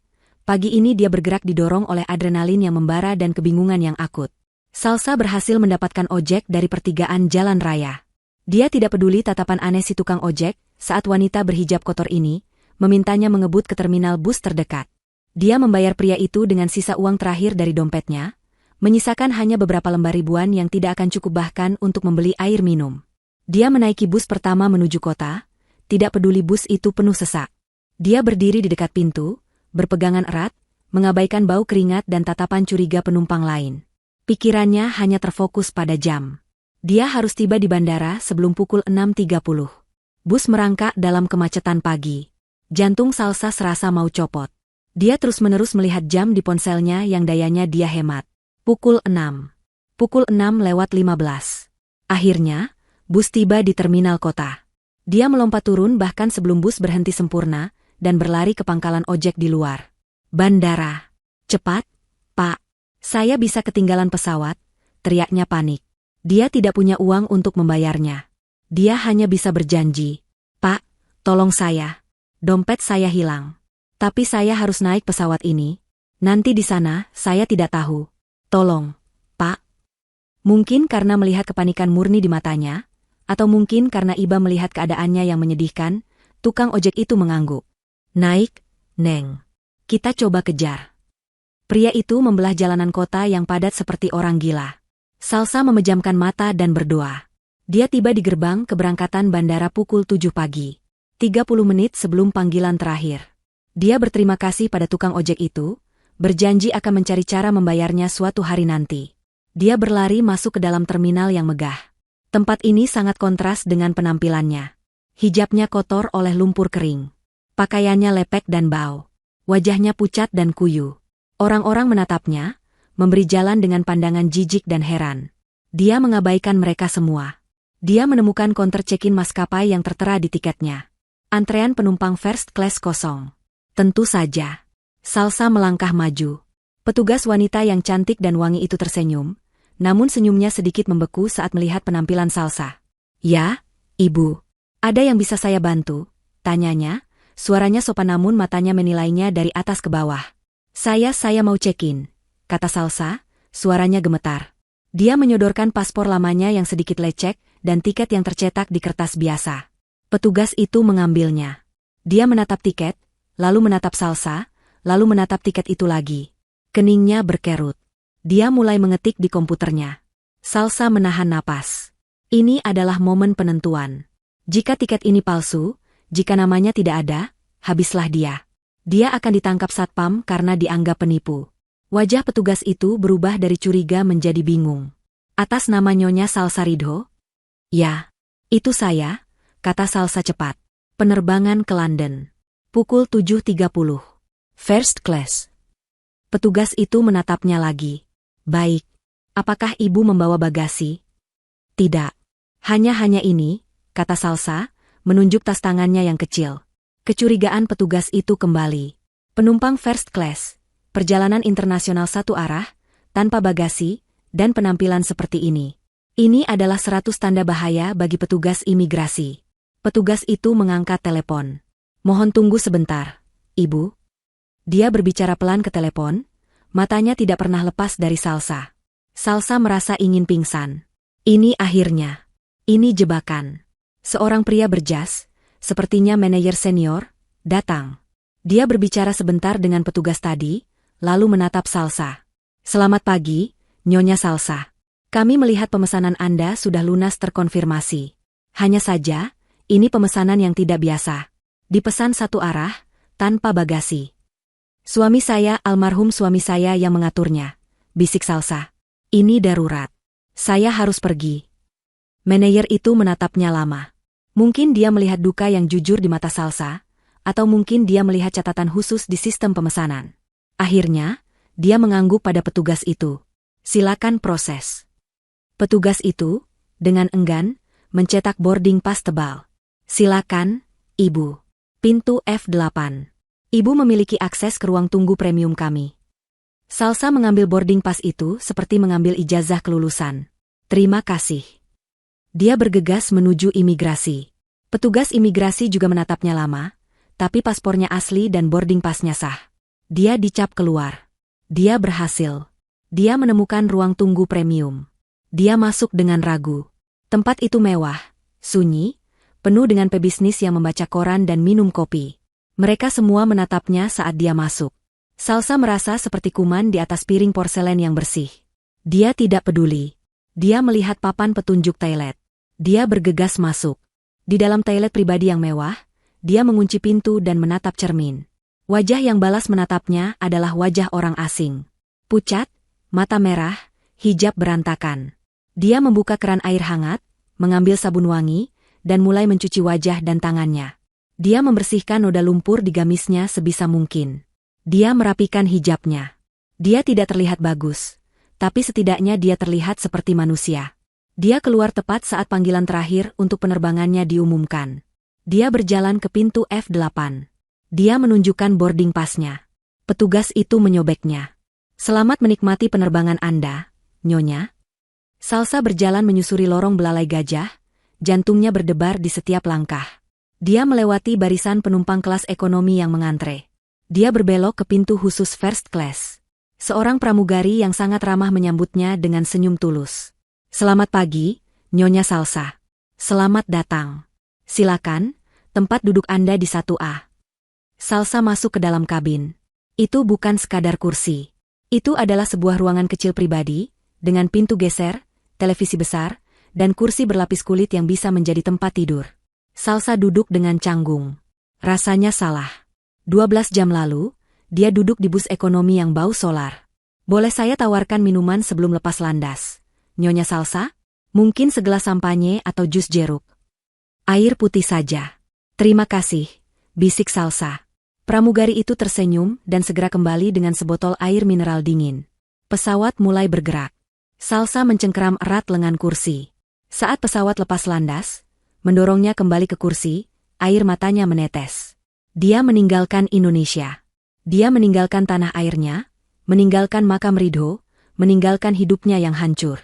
Pagi ini dia bergerak didorong oleh adrenalin yang membara dan kebingungan yang akut. Salsa berhasil mendapatkan ojek dari pertigaan jalan raya. Dia tidak peduli tatapan aneh si tukang ojek saat wanita berhijab kotor ini memintanya mengebut ke terminal bus terdekat. Dia membayar pria itu dengan sisa uang terakhir dari dompetnya, menyisakan hanya beberapa lembar ribuan yang tidak akan cukup bahkan untuk membeli air minum. Dia menaiki bus pertama menuju kota, tidak peduli bus itu penuh sesak. Dia berdiri di dekat pintu, berpegangan erat, mengabaikan bau keringat dan tatapan curiga penumpang lain. Pikirannya hanya terfokus pada jam. Dia harus tiba di bandara sebelum pukul 6.30. Bus merangkak dalam kemacetan pagi. Jantung Salsa serasa mau copot. Dia terus-menerus melihat jam di ponselnya yang dayanya dia hemat. Pukul 6. Pukul 6:15. Akhirnya, bus tiba di terminal kota. Dia melompat turun bahkan sebelum bus berhenti sempurna dan berlari ke pangkalan ojek di luar. Bandara. Cepat, Pak. Saya bisa ketinggalan pesawat, teriaknya panik. Dia tidak punya uang untuk membayarnya. Dia hanya bisa berjanji. Pak, tolong saya. Dompet saya hilang. Tapi saya harus naik pesawat ini. Nanti di sana, saya tidak tahu. Tolong, Pak. Mungkin karena melihat kepanikan murni di matanya, atau mungkin karena Iba melihat keadaannya yang menyedihkan, tukang ojek itu mengangguk. Naik, Neng. Kita coba kejar. Pria itu membelah jalanan kota yang padat seperti orang gila. Salsa memejamkan mata dan berdoa. Dia tiba di gerbang keberangkatan bandara pukul 7 pagi. 30 menit sebelum panggilan terakhir. Dia berterima kasih pada tukang ojek itu, berjanji akan mencari cara membayarnya suatu hari nanti. Dia berlari masuk ke dalam terminal yang megah. Tempat ini sangat kontras dengan penampilannya. Hijabnya kotor oleh lumpur kering. Pakaiannya lepek dan bau. Wajahnya pucat dan kuyu. Orang-orang menatapnya, memberi jalan dengan pandangan jijik dan heran. Dia mengabaikan mereka semua. Dia menemukan counter check-in maskapai yang tertera di tiketnya. Antrean penumpang first class kosong. Tentu saja. Salsa melangkah maju. Petugas wanita yang cantik dan wangi itu tersenyum, namun senyumnya sedikit membeku saat melihat penampilan Salsa. Ya, Ibu. Ada yang bisa saya bantu? Tanyanya, suaranya sopan namun matanya menilainya dari atas ke bawah. Saya mau check-in, kata Salsa, suaranya gemetar. Dia menyodorkan paspor lamanya yang sedikit lecek dan tiket yang tercetak di kertas biasa. Petugas itu mengambilnya. Dia menatap tiket, lalu menatap Salsa, lalu menatap tiket itu lagi. Keningnya berkerut. Dia mulai mengetik di komputernya. Salsa menahan napas. Ini adalah momen penentuan. Jika tiket ini palsu, jika namanya tidak ada, habislah dia. Dia akan ditangkap satpam karena dianggap penipu. Wajah petugas itu berubah dari curiga menjadi bingung. Atas nama Nyonya Salsa Ridho? Ya, itu saya, kata Salsa cepat. Penerbangan ke London. Pukul 7.30. First class. Petugas itu menatapnya lagi. Baik. Apakah Ibu membawa bagasi? Tidak. Hanya ini, kata Salsa, menunjuk tas tangannya yang kecil. Kecurigaan petugas itu kembali. Penumpang first class. Perjalanan internasional satu arah, tanpa bagasi, dan penampilan seperti ini. Ini adalah 100 tanda bahaya bagi petugas imigrasi. Petugas itu mengangkat telepon. Mohon tunggu sebentar, Ibu. Dia berbicara pelan ke telepon, matanya tidak pernah lepas dari Salsa. Salsa merasa ingin pingsan. Ini akhirnya. Ini jebakan. Seorang pria berjas, sepertinya manajer senior, datang. Dia berbicara sebentar dengan petugas tadi, lalu menatap Salsa. Selamat pagi, Nyonya Salsa. Kami melihat pemesanan Anda sudah lunas terkonfirmasi. Hanya saja, ini pemesanan yang tidak biasa. Dipesan satu arah, tanpa bagasi. Suami saya, almarhum suami saya yang mengaturnya, bisik Salsa. Ini darurat. Saya harus pergi. Manajer itu menatapnya lama. Mungkin dia melihat duka yang jujur di mata Salsa, atau mungkin dia melihat catatan khusus di sistem pemesanan. Akhirnya, dia mengangguk pada petugas itu. Silakan proses. Petugas itu, dengan enggan, mencetak boarding pass tebal. Silakan, Ibu. Pintu F8. Ibu memiliki akses ke ruang tunggu premium kami. Salsa mengambil boarding pass itu seperti mengambil ijazah kelulusan. Terima kasih. Dia bergegas menuju imigrasi. Petugas imigrasi juga menatapnya lama, tapi paspornya asli dan boarding passnya sah. Dia dicap keluar. Dia berhasil. Dia menemukan ruang tunggu premium. Dia masuk dengan ragu. Tempat itu mewah, sunyi, penuh dengan pebisnis yang membaca koran dan minum kopi. Mereka semua menatapnya saat dia masuk. Salsa merasa seperti kuman di atas piring porselen yang bersih. Dia tidak peduli. Dia melihat papan petunjuk toilet. Dia bergegas masuk. Di dalam toilet pribadi yang mewah, dia mengunci pintu dan menatap cermin. Wajah yang balas menatapnya adalah wajah orang asing. Pucat, mata merah, hijab berantakan. Dia membuka keran air hangat, mengambil sabun wangi, dan mulai mencuci wajah dan tangannya. Dia membersihkan noda lumpur di gamisnya sebisa mungkin. Dia merapikan hijabnya. Dia tidak terlihat bagus, tapi setidaknya dia terlihat seperti manusia. Dia keluar tepat saat panggilan terakhir untuk penerbangannya diumumkan. Dia berjalan ke pintu F8. Dia menunjukkan boarding pass-nya. Petugas itu menyobeknya. "Selamat menikmati penerbangan Anda, Nyonya." Salsa berjalan menyusuri lorong belalai gajah, jantungnya berdebar di setiap langkah. Dia melewati barisan penumpang kelas ekonomi yang mengantre. Dia berbelok ke pintu khusus first class. Seorang pramugari yang sangat ramah menyambutnya dengan senyum tulus. "Selamat pagi, Nyonya Salsa. Selamat datang. Silakan, tempat duduk Anda di 1A." Salsa masuk ke dalam kabin. Itu bukan sekadar kursi. Itu adalah sebuah ruangan kecil pribadi, dengan pintu geser, televisi besar, dan kursi berlapis kulit yang bisa menjadi tempat tidur. Salsa duduk dengan canggung. Rasanya salah. 12 jam lalu, dia duduk di bus ekonomi yang bau solar. "Boleh saya tawarkan minuman sebelum lepas landas, Nyonya Salsa? Mungkin segelas sampanye atau jus jeruk." "Air putih saja." "Terima kasih," bisik Salsa. Pramugari itu tersenyum dan segera kembali dengan sebotol air mineral dingin. Pesawat mulai bergerak. Salsa mencengkeram erat lengan kursi. Saat pesawat lepas landas, mendorongnya kembali ke kursi, air matanya menetes. Dia meninggalkan Indonesia. Dia meninggalkan tanah airnya, meninggalkan makam Ridho, meninggalkan hidupnya yang hancur.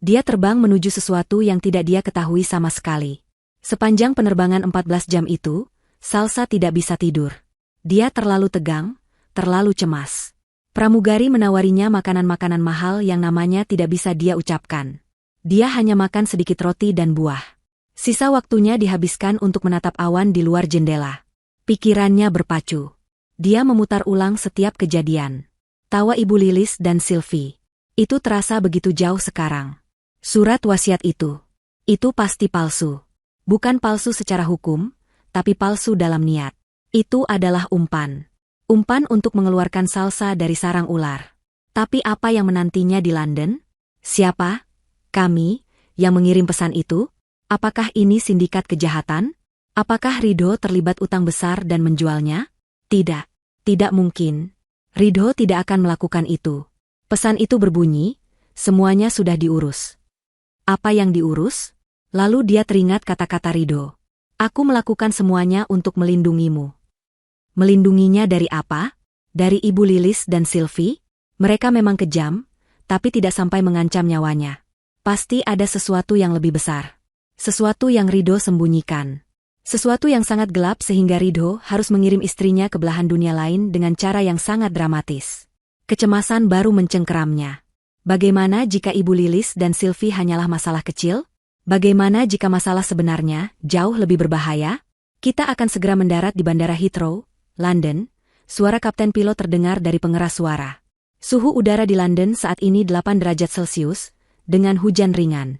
Dia terbang menuju sesuatu yang tidak dia ketahui sama sekali. Sepanjang penerbangan 14 jam itu, Salsa tidak bisa tidur. Dia terlalu tegang, terlalu cemas. Pramugari menawarinya makanan-makanan mahal yang namanya tidak bisa dia ucapkan. Dia hanya makan sedikit roti dan buah. Sisa waktunya dihabiskan untuk menatap awan di luar jendela. Pikirannya berpacu. Dia memutar ulang setiap kejadian. Tawa Ibu Lilis dan Sylvie. Itu terasa begitu jauh sekarang. Surat wasiat itu pasti palsu. Bukan palsu secara hukum, tapi palsu dalam niat. Itu adalah umpan. Umpan untuk mengeluarkan Salsa dari sarang ular. Tapi apa yang menantinya di London? Siapa? Kami, yang mengirim pesan itu? Apakah ini sindikat kejahatan? Apakah Ridho terlibat utang besar dan menjualnya? Tidak. Tidak mungkin. Ridho tidak akan melakukan itu. Pesan itu berbunyi, semuanya sudah diurus. Apa yang diurus? Lalu dia teringat kata-kata Ridho. "Aku melakukan semuanya untuk melindungimu." Melindunginya dari apa? Dari Ibu Lilis dan Sylvie? Mereka memang kejam, tapi tidak sampai mengancam nyawanya. Pasti ada sesuatu yang lebih besar. Sesuatu yang Ridho sembunyikan. Sesuatu yang sangat gelap sehingga Ridho harus mengirim istrinya ke belahan dunia lain dengan cara yang sangat dramatis. Kecemasan baru mencengkeramnya. Bagaimana jika Ibu Lilis dan Sylvie hanyalah masalah kecil? Bagaimana jika masalah sebenarnya jauh lebih berbahaya? "Kita akan segera mendarat di Bandara Heathrow, London," suara kapten pilot terdengar dari pengeras suara. Suhu udara di London saat ini 8 derajat Celcius, dengan hujan ringan.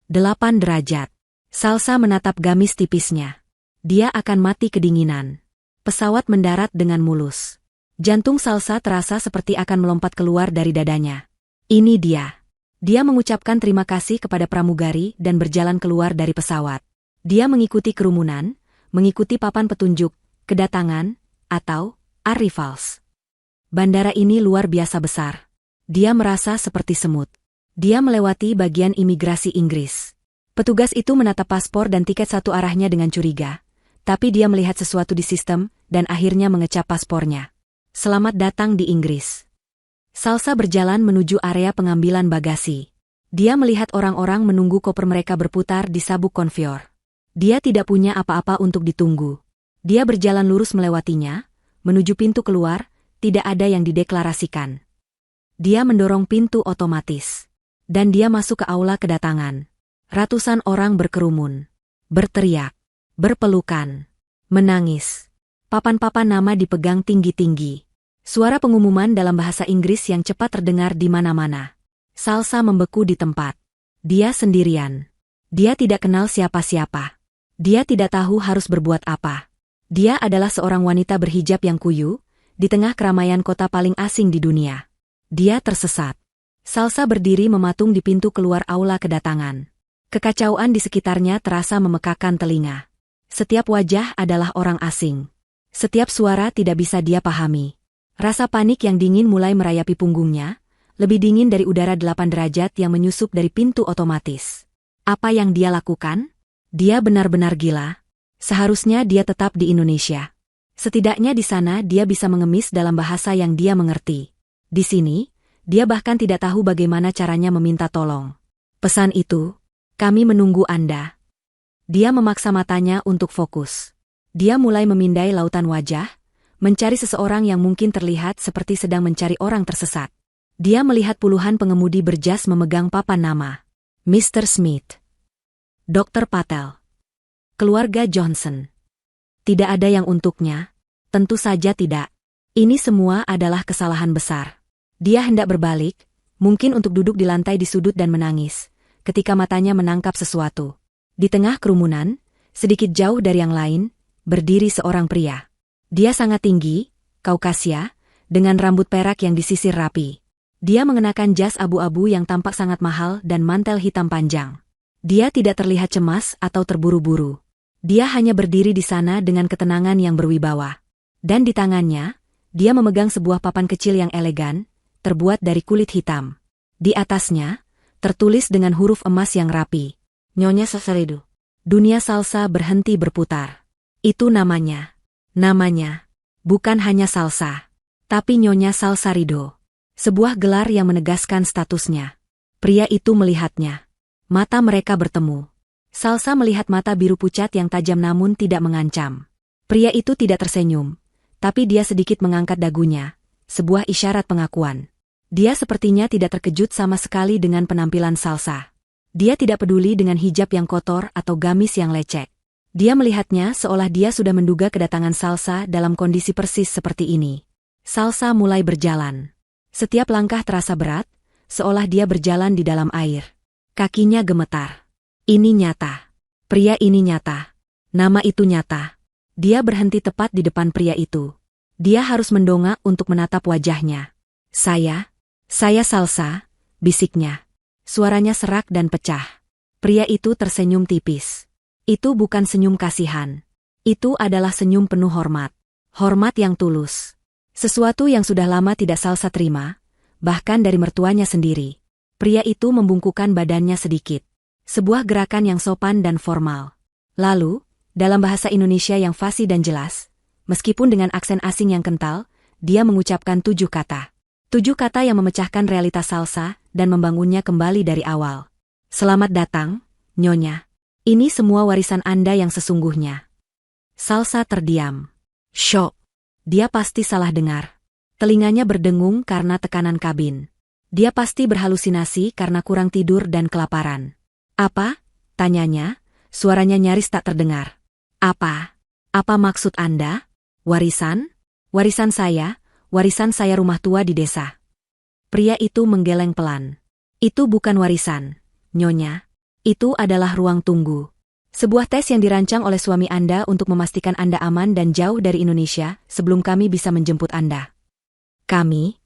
8 derajat. Salsa menatap gamis tipisnya. Dia akan mati kedinginan. Pesawat mendarat dengan mulus. Jantung Salsa terasa seperti akan melompat keluar dari dadanya. Ini dia. Dia mengucapkan terima kasih kepada pramugari dan berjalan keluar dari pesawat. Dia mengikuti kerumunan, mengikuti papan petunjuk, kedatangan, atau arrivals. Bandara ini luar biasa besar. Dia merasa seperti semut. Dia melewati bagian imigrasi Inggris. Petugas itu menatap paspor dan tiket satu arahnya dengan curiga, tapi dia melihat sesuatu di sistem dan akhirnya mengecap paspornya. "Selamat datang di Inggris." Salsa berjalan menuju area pengambilan bagasi. Dia melihat orang-orang menunggu koper mereka berputar di sabuk konveyor. Dia tidak punya apa-apa untuk ditunggu. Dia berjalan lurus melewatinya, menuju pintu keluar, tidak ada yang dideklarasikan. Dia mendorong pintu otomatis. Dan dia masuk ke aula kedatangan. Ratusan orang berkerumun. Berteriak. Berpelukan. Menangis. Papan-papan nama dipegang tinggi-tinggi. Suara pengumuman dalam bahasa Inggris yang cepat terdengar di mana-mana. Salsa membeku di tempat. Dia sendirian. Dia tidak kenal siapa-siapa. Dia tidak tahu harus berbuat apa. Dia adalah seorang wanita berhijab yang kuyu, di tengah keramaian kota paling asing di dunia. Dia tersesat. Salsa berdiri mematung di pintu keluar aula kedatangan. Kekacauan di sekitarnya terasa memekakan telinga. Setiap wajah adalah orang asing. Setiap suara tidak bisa dia pahami. Rasa panik yang dingin mulai merayapi punggungnya, lebih dingin dari udara 8 derajat yang menyusup dari pintu otomatis. Apa yang dia lakukan? Dia benar-benar gila. Seharusnya dia tetap di Indonesia. Setidaknya di sana dia bisa mengemis dalam bahasa yang dia mengerti. Di sini, dia bahkan tidak tahu bagaimana caranya meminta tolong. Pesan itu, kami menunggu Anda. Dia memaksa matanya untuk fokus. Dia mulai memindai lautan wajah, mencari seseorang yang mungkin terlihat seperti sedang mencari orang tersesat. Dia melihat puluhan pengemudi berjas memegang papan nama. Mr. Smith. Dr. Patel. Keluarga Johnson. Tidak ada yang untuknya. Tentu saja tidak. Ini semua adalah kesalahan besar. Dia hendak berbalik, mungkin untuk duduk di lantai di sudut dan menangis, ketika matanya menangkap sesuatu. Di tengah kerumunan, sedikit jauh dari yang lain, berdiri seorang pria. Dia sangat tinggi, Kaukasia, dengan rambut perak yang disisir rapi. Dia mengenakan jas abu-abu yang tampak sangat mahal dan mantel hitam panjang. Dia tidak terlihat cemas atau terburu-buru. Dia hanya berdiri di sana dengan ketenangan yang berwibawa. Dan di tangannya, dia memegang sebuah papan kecil yang elegan, terbuat dari kulit hitam. Di atasnya, tertulis dengan huruf emas yang rapi. Nyonya Salsarido. Dunia salsa berhenti berputar. Itu namanya. Namanya. Bukan hanya salsa. Tapi Nyonya Salsarido. Sebuah gelar yang menegaskan statusnya. Pria itu melihatnya. Mata mereka bertemu. Salsa melihat mata biru pucat yang tajam namun tidak mengancam. Pria itu tidak tersenyum. Tapi dia sedikit mengangkat dagunya. Sebuah isyarat pengakuan. Dia sepertinya tidak terkejut sama sekali dengan penampilan Salsa. Dia tidak peduli dengan hijab yang kotor atau gamis yang lecek. Dia melihatnya seolah dia sudah menduga kedatangan Salsa dalam kondisi persis seperti ini. Salsa mulai berjalan. Setiap langkah terasa berat, seolah dia berjalan di dalam air. Kakinya gemetar. Ini nyata. Pria ini nyata. Nama itu nyata. Dia berhenti tepat di depan pria itu. Dia harus mendongak untuk menatap wajahnya. Saya Salsa, bisiknya. Suaranya serak dan pecah. Pria itu tersenyum tipis. Itu bukan senyum kasihan. Itu adalah senyum penuh hormat. Hormat yang tulus. Sesuatu yang sudah lama tidak Salsa terima, bahkan dari mertuanya sendiri. Pria itu membungkukkan badannya sedikit. Sebuah gerakan yang sopan dan formal. Lalu, dalam bahasa Indonesia yang fasih dan jelas, meskipun dengan aksen asing yang kental, dia mengucapkan 7 kata. 7 kata yang memecahkan realitas Salsa dan membangunnya kembali dari awal. Selamat datang, Nyonya. Ini semua warisan Anda yang sesungguhnya. Salsa terdiam. Syok. Dia pasti salah dengar. Telinganya berdengung karena tekanan kabin. Dia pasti berhalusinasi karena kurang tidur dan kelaparan. Apa? Tanyanya, suaranya nyaris tak terdengar. Apa? Apa maksud Anda? Warisan? Warisan saya rumah tua di desa. Pria itu menggeleng pelan. Itu bukan warisan, Nyonya. Itu adalah ruang tunggu. Sebuah tes yang dirancang oleh suami Anda untuk memastikan Anda aman dan jauh dari Indonesia sebelum kami bisa menjemput Anda. Kami?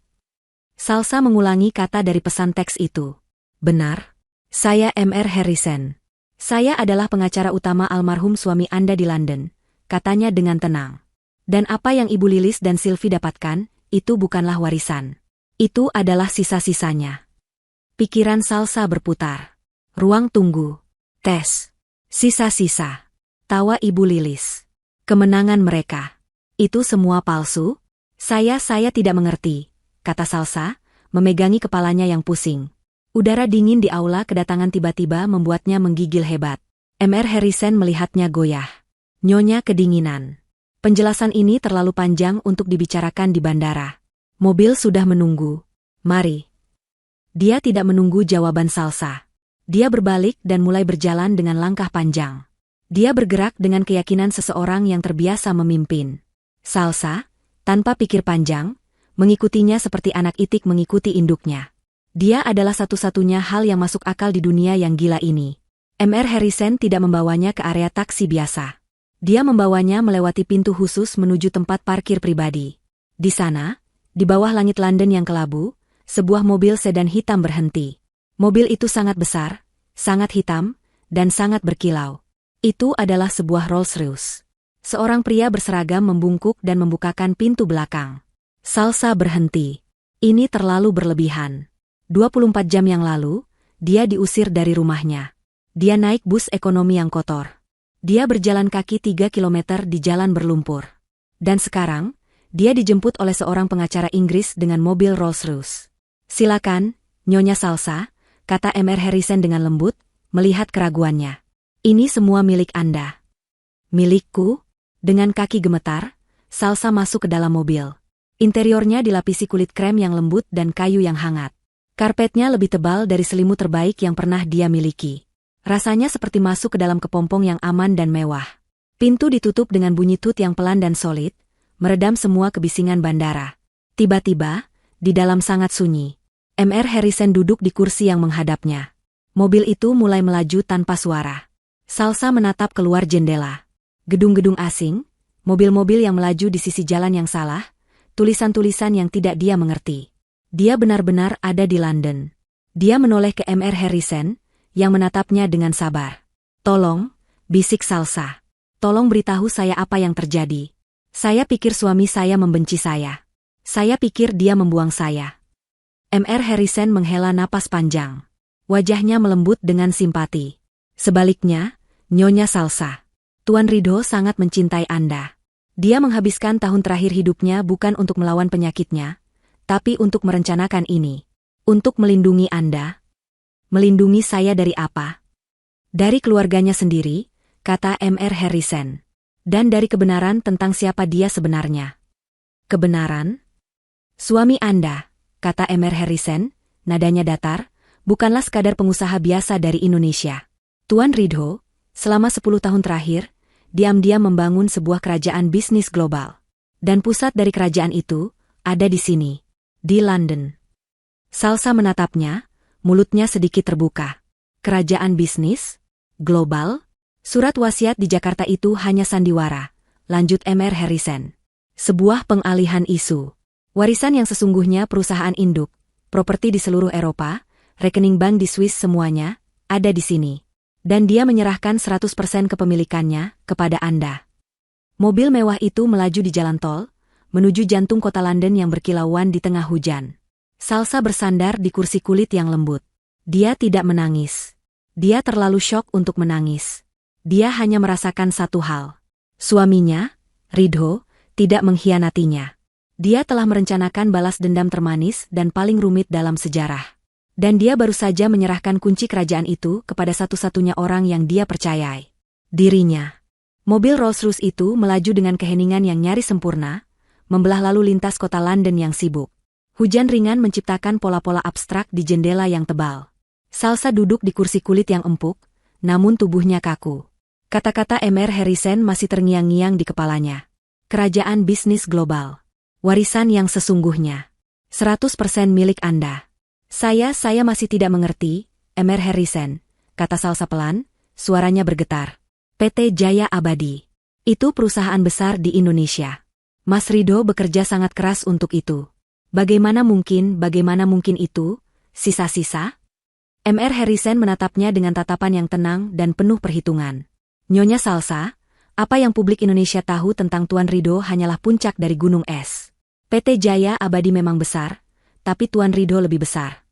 Salsa mengulangi kata dari pesan teks itu. Benar. Saya Mr. Harrison. Saya adalah pengacara utama almarhum suami Anda di London, katanya dengan tenang. Dan apa yang Ibu Lilis dan Sylvie dapatkan, itu bukanlah warisan. Itu adalah sisa-sisanya. Pikiran Salsa berputar. Ruang tunggu. Tes. Sisa-sisa. Tawa Ibu Lilis. Kemenangan mereka. Itu semua palsu? Saya tidak mengerti, kata Salsa, memegangi kepalanya yang pusing. Udara dingin di aula kedatangan tiba-tiba membuatnya menggigil hebat. Mr. Harrison melihatnya goyah. Nyonya kedinginan. Penjelasan ini terlalu panjang untuk dibicarakan di bandara. Mobil sudah menunggu. Mari. Dia tidak menunggu jawaban Salsa. Dia berbalik dan mulai berjalan dengan langkah panjang. Dia bergerak dengan keyakinan seseorang yang terbiasa memimpin. Salsa, tanpa pikir panjang, mengikutinya seperti anak itik mengikuti induknya. Dia adalah satu-satunya hal yang masuk akal di dunia yang gila ini. Mr. Harrison tidak membawanya ke area taksi biasa. Dia membawanya melewati pintu khusus menuju tempat parkir pribadi. Di sana, di bawah langit London yang kelabu, sebuah mobil sedan hitam berhenti. Mobil itu sangat besar, sangat hitam, dan sangat berkilau. Itu adalah sebuah Rolls-Royce. Seorang pria berseragam membungkuk dan membukakan pintu belakang. Salsa berhenti. Ini terlalu berlebihan. 24 jam yang lalu, dia diusir dari rumahnya. Dia naik bus ekonomi yang kotor. Dia berjalan kaki 3 kilometer di jalan berlumpur. Dan sekarang, dia dijemput oleh seorang pengacara Inggris dengan mobil Rolls-Royce. Silakan, Nyonya Salsa, kata Mr. Harrison dengan lembut, melihat keraguannya. Ini semua milik Anda. Milikku? Dengan kaki gemetar, Salsa masuk ke dalam mobil. Interiornya dilapisi kulit krem yang lembut dan kayu yang hangat. Karpetnya lebih tebal dari selimut terbaik yang pernah dia miliki. Rasanya seperti masuk ke dalam kepompong yang aman dan mewah. Pintu ditutup dengan bunyi tut yang pelan dan solid, meredam semua kebisingan bandara. Tiba-tiba, di dalam sangat sunyi, Mr. Harrison duduk di kursi yang menghadapnya. Mobil itu mulai melaju tanpa suara. Salsa menatap keluar jendela. Gedung-gedung asing, mobil-mobil yang melaju di sisi jalan yang salah, tulisan-tulisan yang tidak dia mengerti. Dia benar-benar ada di London. Dia menoleh ke Mr. Harrison, yang menatapnya dengan sabar. Tolong, bisik Salsa. Tolong beritahu saya apa yang terjadi. Saya pikir suami saya membenci saya. Saya pikir dia membuang saya. Mr. Harrison menghela napas panjang. Wajahnya melembut dengan simpati. Sebaliknya, Nyonya Salsa, Tuan Ridho sangat mencintai Anda. Dia menghabiskan tahun terakhir hidupnya bukan untuk melawan penyakitnya, tapi untuk merencanakan ini. Untuk melindungi Anda. Melindungi saya dari apa? Dari keluarganya sendiri, kata Mr. Harrison. Dan dari kebenaran tentang siapa dia sebenarnya. Kebenaran? Suami Anda, kata Mr. Harrison, nadanya datar, bukanlah sekadar pengusaha biasa dari Indonesia. Tuan Ridho, selama 10 tahun terakhir, diam-diam membangun sebuah kerajaan bisnis global. Dan pusat dari kerajaan itu, ada di sini, di London. Salsa menatapnya, mulutnya sedikit terbuka. Kerajaan bisnis? Global? Surat wasiat di Jakarta itu hanya sandiwara, lanjut Mr. Harrison. Sebuah pengalihan isu. Warisan yang sesungguhnya perusahaan induk, properti di seluruh Eropa, rekening bank di Swiss semuanya, ada di sini. Dan dia menyerahkan 100% kepemilikannya kepada Anda. Mobil mewah itu melaju di jalan tol, menuju jantung kota London yang berkilauan di tengah hujan. Salsa bersandar di kursi kulit yang lembut. Dia tidak menangis. Dia terlalu syok untuk menangis. Dia hanya merasakan satu hal. Suaminya, Ridho, tidak mengkhianatinya. Dia telah merencanakan balas dendam termanis dan paling rumit dalam sejarah. Dan dia baru saja menyerahkan kunci kerajaan itu kepada satu-satunya orang yang dia percayai. Dirinya. Mobil Rolls-Royce itu melaju dengan keheningan yang nyaris sempurna, membelah lalu lintas kota London yang sibuk. Hujan ringan menciptakan pola-pola abstrak di jendela yang tebal. Salsa duduk di kursi kulit yang empuk, namun tubuhnya kaku. Kata-kata Mr. Harrison masih terngiang-ngiang di kepalanya. Kerajaan bisnis global. Warisan yang sesungguhnya. 100% milik Anda. Saya masih tidak mengerti, Mr. Harrison, kata Salsa pelan, suaranya bergetar. PT Jaya Abadi. Itu perusahaan besar di Indonesia. Mas Ridho bekerja sangat keras untuk itu. Bagaimana mungkin itu, sisa-sisa? Mr. Harrison menatapnya dengan tatapan yang tenang dan penuh perhitungan. Nyonya Salsa, apa yang publik Indonesia tahu tentang Tuan Ridho hanyalah puncak dari gunung es. PT Jaya Abadi memang besar, tapi Tuan Ridho lebih besar.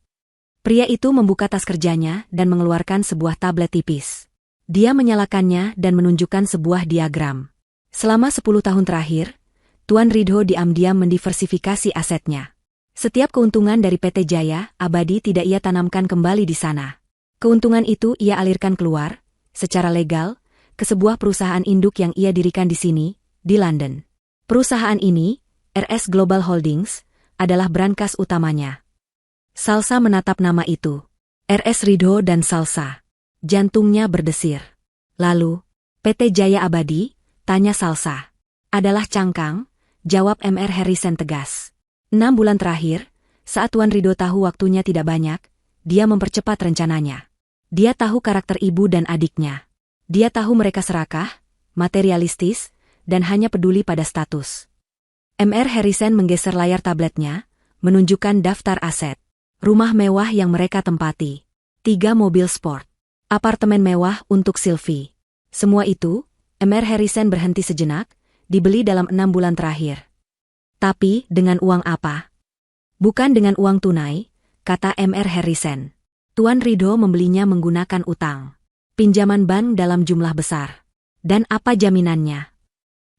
Pria itu membuka tas kerjanya dan mengeluarkan sebuah tablet tipis. Dia menyalakannya dan menunjukkan sebuah diagram. Selama 10 tahun terakhir, Tuan Ridho diam-diam mendiversifikasi asetnya. Setiap keuntungan dari PT Jaya Abadi tidak ia tanamkan kembali di sana. Keuntungan itu ia alirkan keluar, secara legal, ke sebuah perusahaan induk yang ia dirikan di sini, di London. Perusahaan ini, RS Global Holdings, adalah brankas utamanya. Salsa menatap nama itu. RS Ridho dan Salsa. Jantungnya berdesir. Lalu, PT Jaya Abadi, tanya Salsa. Adalah cangkang, jawab Mr. Harrison tegas. 6 bulan terakhir, saat Tuan Ridho tahu waktunya tidak banyak, dia mempercepat rencananya. Dia tahu karakter ibu dan adiknya. Dia tahu mereka serakah, materialistis, dan hanya peduli pada status. Mr. Harrison menggeser layar tabletnya, menunjukkan daftar aset. Rumah mewah yang mereka tempati. 3 mobil sport. Apartemen mewah untuk Sylvie. Semua itu, Mr. Harrison berhenti sejenak, dibeli dalam 6 bulan terakhir. Tapi, dengan uang apa? Bukan dengan uang tunai, kata Mr. Harrison. Tuan Ridho membelinya menggunakan utang. Pinjaman bank dalam jumlah besar. Dan apa jaminannya?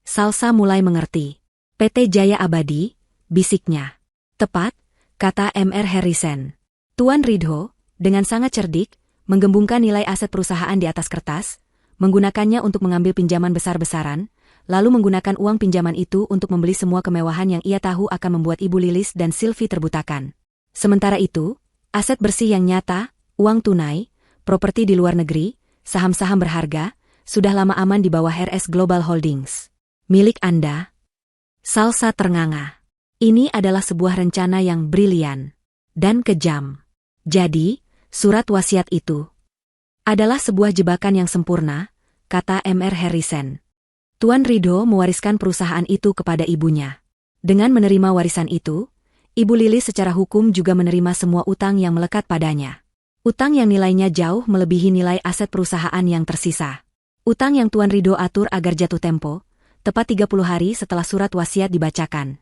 Salsa mulai mengerti. PT Jaya Abadi, bisiknya. Tepat, kata Mr. Harrison. Tuan Ridho, dengan sangat cerdik, menggembungkan nilai aset perusahaan di atas kertas, menggunakannya untuk mengambil pinjaman besar-besaran, lalu menggunakan uang pinjaman itu untuk membeli semua kemewahan yang ia tahu akan membuat Ibu Lilis dan Sylvie terbutakan. Sementara itu, aset bersih yang nyata, uang tunai, properti di luar negeri, saham-saham berharga, sudah lama aman di bawah RS Global Holdings. Milik Anda? Salsa ternganga. Ini adalah sebuah rencana yang brilian dan kejam. Jadi, surat wasiat itu adalah sebuah jebakan yang sempurna, kata Mr. Harrison. Tuan Ridho mewariskan perusahaan itu kepada ibunya. Dengan menerima warisan itu, Ibu Lilis secara hukum juga menerima semua utang yang melekat padanya. Utang yang nilainya jauh melebihi nilai aset perusahaan yang tersisa. Utang yang Tuan Ridho atur agar jatuh tempo, tepat 30 hari setelah surat wasiat dibacakan.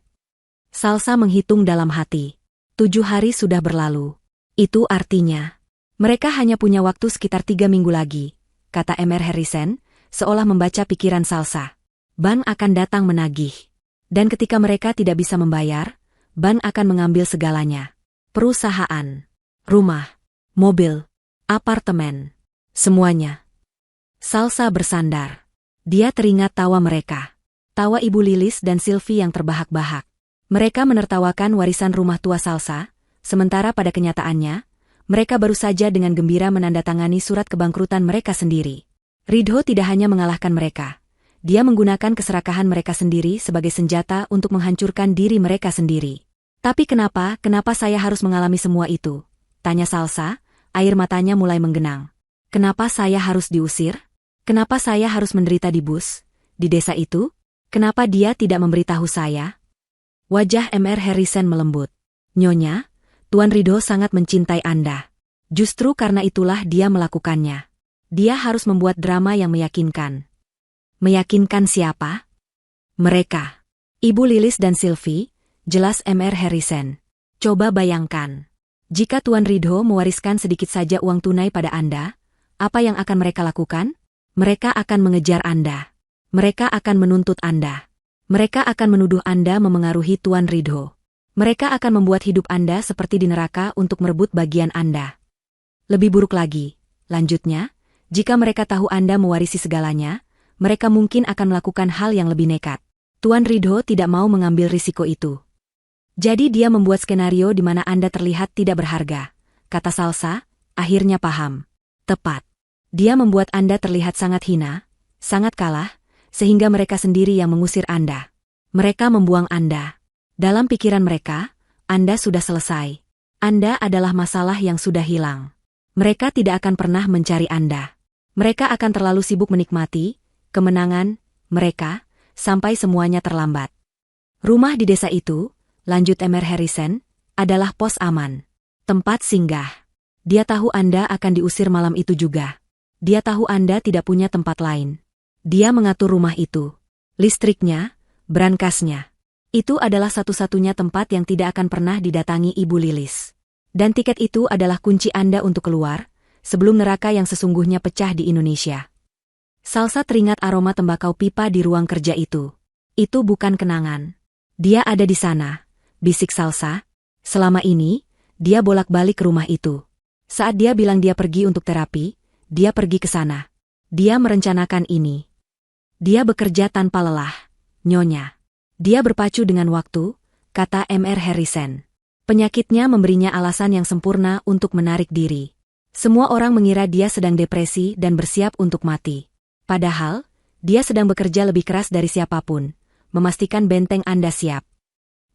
Salsa menghitung dalam hati. 7 hari sudah berlalu. Itu artinya, mereka hanya punya waktu sekitar 3 minggu lagi, kata Mr. Harrison, seolah membaca pikiran Salsa. Bank akan datang menagih. Dan ketika mereka tidak bisa membayar, bank akan mengambil segalanya. Perusahaan, rumah, mobil, apartemen, semuanya. Salsa bersandar. Dia teringat tawa mereka. Tawa Ibu Lilis dan Sylvie yang terbahak-bahak. Mereka menertawakan warisan rumah tua Salsa, sementara pada kenyataannya, mereka baru saja dengan gembira menandatangani surat kebangkrutan mereka sendiri. Ridho tidak hanya mengalahkan mereka. Dia menggunakan keserakahan mereka sendiri sebagai senjata untuk menghancurkan diri mereka sendiri. Tapi kenapa saya harus mengalami semua itu? Tanya Salsa, air matanya mulai menggenang. Kenapa saya harus diusir? Kenapa saya harus menderita di bus? Di desa itu? Kenapa dia tidak memberitahu saya? Wajah Mr. Harrison melembut. Nyonya, Tuan Ridho sangat mencintai Anda. Justru karena itulah dia melakukannya. Dia harus membuat drama yang meyakinkan. Meyakinkan siapa? Mereka. Ibu Lilis dan Sylvie, jelas Mr. Harrison. Coba bayangkan. Jika Tuan Ridho mewariskan sedikit saja uang tunai pada Anda, apa yang akan mereka lakukan? Mereka akan mengejar Anda. Mereka akan menuntut Anda. Mereka akan menuduh Anda memengaruhi Tuan Ridho. Mereka akan membuat hidup Anda seperti di neraka untuk merebut bagian Anda. Lebih buruk lagi, lanjutnya, jika mereka tahu Anda mewarisi segalanya, mereka mungkin akan melakukan hal yang lebih nekat. Tuan Ridho tidak mau mengambil risiko itu. Jadi dia membuat skenario di mana Anda terlihat tidak berharga, kata Salsa, akhirnya paham. Tepat. Dia membuat Anda terlihat sangat hina, sangat kalah, sehingga mereka sendiri yang mengusir Anda. Mereka membuang Anda. Dalam pikiran mereka, Anda sudah selesai. Anda adalah masalah yang sudah hilang. Mereka tidak akan pernah mencari Anda. Mereka akan terlalu sibuk menikmati kemenangan mereka sampai semuanya terlambat. Rumah di desa itu, lanjut Mr. Harrison, adalah pos aman. Tempat singgah. Dia tahu Anda akan diusir malam itu juga. Dia tahu Anda tidak punya tempat lain. Dia mengatur rumah itu. Listriknya, brankasnya. Itu adalah satu-satunya tempat yang tidak akan pernah didatangi Ibu Lilis. Dan tiket itu adalah kunci Anda untuk keluar, sebelum neraka yang sesungguhnya pecah di Indonesia. Salsa teringat aroma tembakau pipa di ruang kerja itu. Itu bukan kenangan. Dia ada di sana, bisik Salsa. Selama ini, dia bolak-balik ke rumah itu. Saat dia bilang dia pergi untuk terapi, dia pergi ke sana. Dia merencanakan ini. Dia bekerja tanpa lelah, Nyonya. Dia berpacu dengan waktu, kata Mr. Harrison. Penyakitnya memberinya alasan yang sempurna untuk menarik diri. Semua orang mengira dia sedang depresi dan bersiap untuk mati. Padahal, dia sedang bekerja lebih keras dari siapapun, memastikan benteng Anda siap.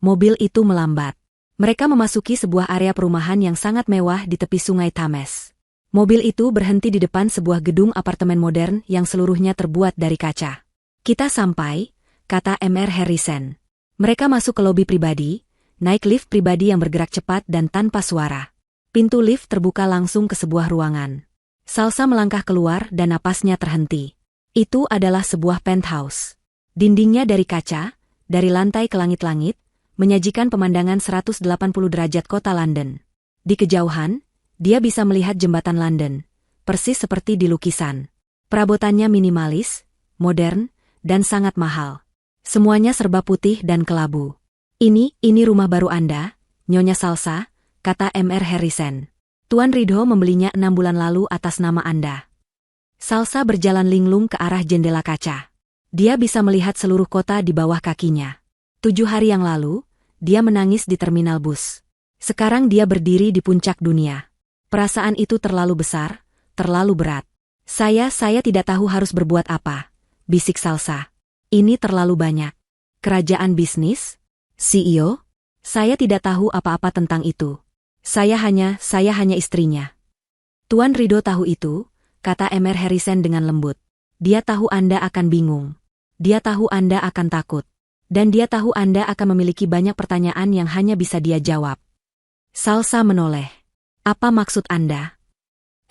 Mobil itu melambat. Mereka memasuki sebuah area perumahan yang sangat mewah di tepi sungai Thames. Mobil itu berhenti di depan sebuah gedung apartemen modern yang seluruhnya terbuat dari kaca. Kita sampai, kata Mr. Harrison. Mereka masuk ke lobi pribadi, naik lift pribadi yang bergerak cepat dan tanpa suara. Pintu lift terbuka langsung ke sebuah ruangan. Salsa melangkah keluar dan napasnya terhenti. Itu adalah sebuah penthouse. Dindingnya dari kaca, dari lantai ke langit-langit, menyajikan pemandangan 180 derajat kota London. Di kejauhan, dia bisa melihat jembatan London, persis seperti di lukisan. Perabotannya minimalis, modern, dan sangat mahal. Semuanya serba putih dan kelabu. Ini rumah baru Anda, Nyonya Salsa, kata Mr. Harrison. Tuan Ridho membelinya 6 bulan lalu atas nama Anda. Salsa berjalan linglung ke arah jendela kaca. Dia bisa melihat seluruh kota di bawah kakinya. 7 hari yang lalu, dia menangis di terminal bus. Sekarang dia berdiri di puncak dunia. Perasaan itu terlalu besar, terlalu berat. Saya tidak tahu harus berbuat apa, bisik Salsa. Ini terlalu banyak. Kerajaan bisnis? CEO? Saya tidak tahu apa-apa tentang itu. Saya hanya istrinya. Tuan Ridho tahu itu, kata Mr. Harrison dengan lembut. Dia tahu Anda akan bingung. Dia tahu Anda akan takut. Dan dia tahu Anda akan memiliki banyak pertanyaan yang hanya bisa dia jawab. Salsa menoleh. Apa maksud Anda?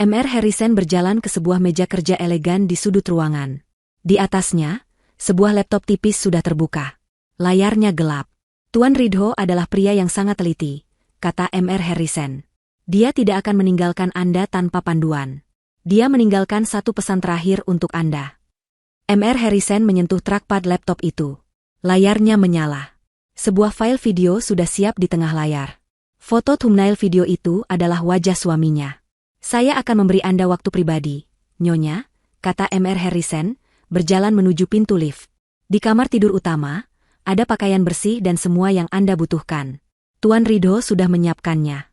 Mr. Harrison berjalan ke sebuah meja kerja elegan di sudut ruangan. Di atasnya, sebuah laptop tipis sudah terbuka. Layarnya gelap. Tuan Ridho adalah pria yang sangat teliti, kata Mr. Harrison. Dia tidak akan meninggalkan Anda tanpa panduan. Dia meninggalkan satu pesan terakhir untuk Anda. Mr. Harrison menyentuh trackpad laptop itu. Layarnya menyala. Sebuah file video sudah siap di tengah layar. Foto thumbnail video itu adalah wajah suaminya. Saya akan memberi Anda waktu pribadi, Nyonya, kata Mr. Harrison, berjalan menuju pintu lift. Di kamar tidur utama, ada pakaian bersih dan semua yang Anda butuhkan. Tuan Ridho sudah menyiapkannya.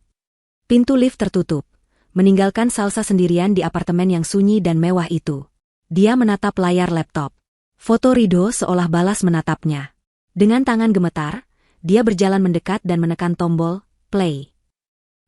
Pintu lift tertutup, meninggalkan Salsa sendirian di apartemen yang sunyi dan mewah itu. Dia menatap layar laptop. Foto Ridho seolah balas menatapnya. Dengan tangan gemetar, dia berjalan mendekat dan menekan tombol play.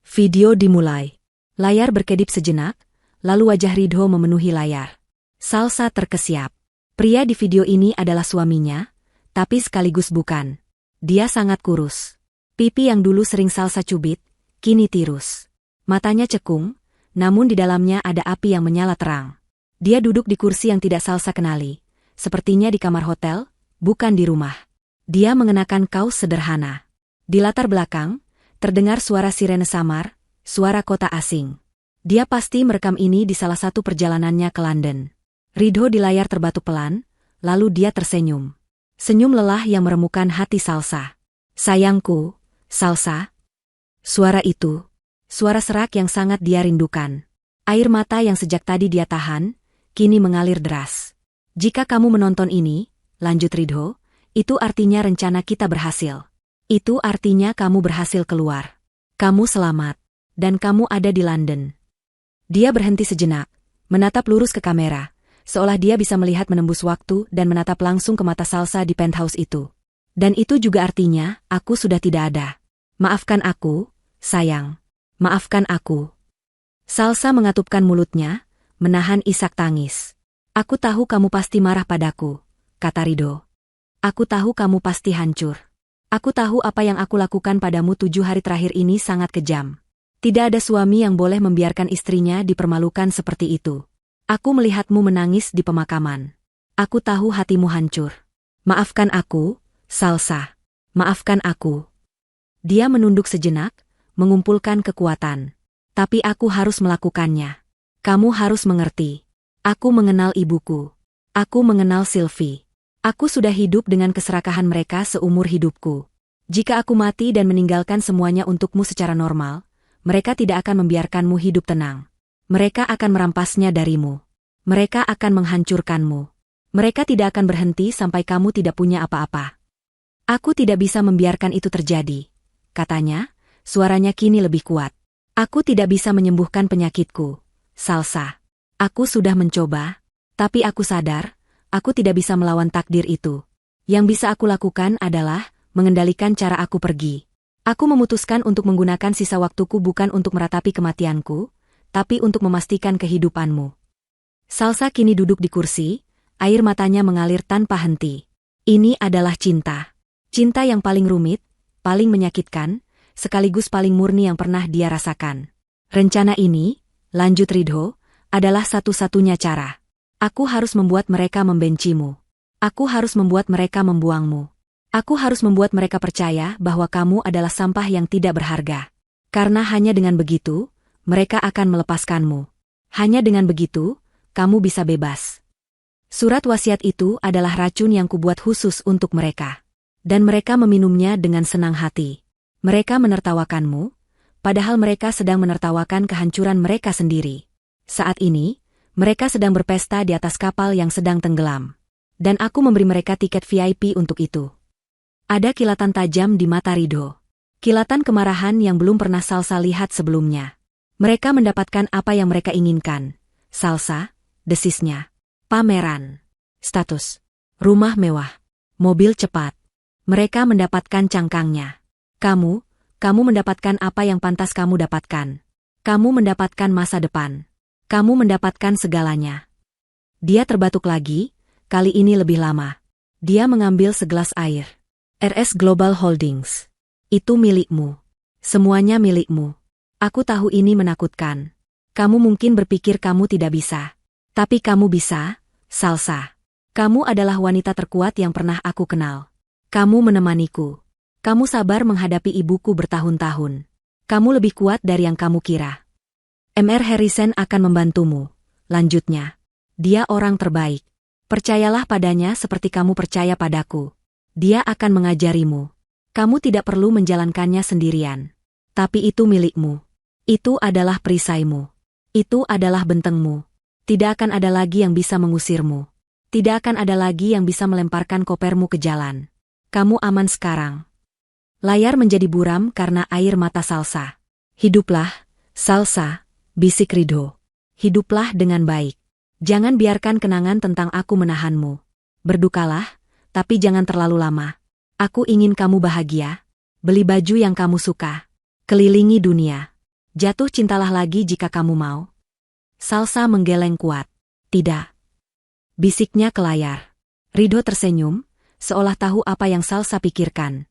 Video dimulai. Layar berkedip sejenak, lalu wajah Ridho memenuhi layar. Salsa terkesiap. Pria di video ini adalah suaminya, tapi sekaligus bukan. Dia sangat kurus. Pipi yang dulu sering Salsa cubit, kini tirus. Matanya cekung, namun di dalamnya ada api yang menyala terang. Dia duduk di kursi yang tidak Salsa kenali. Sepertinya di kamar hotel, bukan di rumah. Dia mengenakan kaos sederhana. Di latar belakang, terdengar suara sirene samar, suara kota asing. Dia pasti merekam ini di salah satu perjalanannya ke London. Ridho di layar terbatu pelan, lalu dia tersenyum. Senyum lelah yang meremukan hati Salsa. Sayangku, Salsa. Suara itu, suara serak yang sangat dia rindukan. Air mata yang sejak tadi dia tahan, kini mengalir deras. Jika kamu menonton ini, lanjut Ridho, itu artinya rencana kita berhasil. Itu artinya kamu berhasil keluar. Kamu selamat. Dan kamu ada di London. Dia berhenti sejenak, menatap lurus ke kamera, seolah dia bisa melihat menembus waktu dan menatap langsung ke mata Salsa di penthouse itu. Dan itu juga artinya, aku sudah tidak ada. Maafkan aku, sayang. Maafkan aku. Salsa mengatupkan mulutnya, menahan isak tangis. Aku tahu kamu pasti marah padaku, kata Ridho. Aku tahu kamu pasti hancur. Aku tahu apa yang aku lakukan padamu 7 hari terakhir ini sangat kejam. Tidak ada suami yang boleh membiarkan istrinya dipermalukan seperti itu. Aku melihatmu menangis di pemakaman. Aku tahu hatimu hancur. Maafkan aku, Salsa. Maafkan aku. Dia menunduk sejenak, mengumpulkan kekuatan. Tapi aku harus melakukannya. Kamu harus mengerti. Aku mengenal ibuku. Aku mengenal Sylvie. Aku sudah hidup dengan keserakahan mereka seumur hidupku. Jika aku mati dan meninggalkan semuanya untukmu secara normal, mereka tidak akan membiarkanmu hidup tenang. Mereka akan merampasnya darimu. Mereka akan menghancurkanmu. Mereka tidak akan berhenti sampai kamu tidak punya apa-apa. Aku tidak bisa membiarkan itu terjadi, katanya, suaranya kini lebih kuat. Aku tidak bisa menyembuhkan penyakitku, Salsa. Aku sudah mencoba, tapi aku sadar, aku tidak bisa melawan takdir itu. Yang bisa aku lakukan adalah mengendalikan cara aku pergi. Aku memutuskan untuk menggunakan sisa waktuku bukan untuk meratapi kematianku, tapi untuk memastikan kehidupanmu. Salsa kini duduk di kursi, air matanya mengalir tanpa henti. Ini adalah cinta. Cinta yang paling rumit, paling menyakitkan, sekaligus paling murni yang pernah dia rasakan. Rencana ini, lanjut Ridho, adalah satu-satunya cara. Aku harus membuat mereka membencimu. Aku harus membuat mereka membuangmu. Aku harus membuat mereka percaya bahwa kamu adalah sampah yang tidak berharga. Karena hanya dengan begitu, mereka akan melepaskanmu. Hanya dengan begitu, kamu bisa bebas. Surat wasiat itu adalah racun yang kubuat khusus untuk mereka. Dan mereka meminumnya dengan senang hati. Mereka menertawakanmu, padahal mereka sedang menertawakan kehancuran mereka sendiri. Saat ini, mereka sedang berpesta di atas kapal yang sedang tenggelam. Dan aku memberi mereka tiket VIP untuk itu. Ada kilatan tajam di mata Ridho. Kilatan kemarahan yang belum pernah Salsa lihat sebelumnya. Mereka mendapatkan apa yang mereka inginkan. Salsa, desisnya. Pameran. Status. Rumah mewah. Mobil cepat. Mereka mendapatkan cangkangnya. Kamu mendapatkan apa yang pantas kamu dapatkan. Kamu mendapatkan masa depan. Kamu mendapatkan segalanya. Dia terbatuk lagi, kali ini lebih lama. Dia mengambil segelas air. RS Global Holdings. Itu milikmu. Semuanya milikmu. Aku tahu ini menakutkan. Kamu mungkin berpikir kamu tidak bisa. Tapi kamu bisa, Salsa. Kamu adalah wanita terkuat yang pernah aku kenal. Kamu menemaniku. Kamu sabar menghadapi ibuku bertahun-tahun. Kamu lebih kuat dari yang kamu kira. Mr. Harrison akan membantumu. Lanjutnya. Dia orang terbaik. Percayalah padanya seperti kamu percaya padaku. Dia akan mengajarimu. Kamu tidak perlu menjalankannya sendirian. Tapi itu milikmu. Itu adalah perisaimu. Itu adalah bentengmu. Tidak akan ada lagi yang bisa mengusirmu. Tidak akan ada lagi yang bisa melemparkan kopermu ke jalan. Kamu aman sekarang. Layar menjadi buram karena air mata Salsa. Hiduplah, Salsa, bisik Ridho. Hiduplah dengan baik. Jangan biarkan kenangan tentang aku menahanmu. Berdukalah, tapi jangan terlalu lama. Aku ingin kamu bahagia. Beli baju yang kamu suka. Kelilingi dunia. Jatuh cintalah lagi jika kamu mau. Salsa menggeleng kuat. Tidak. Bisiknya ke layar. Ridho tersenyum, seolah tahu apa yang Salsa pikirkan.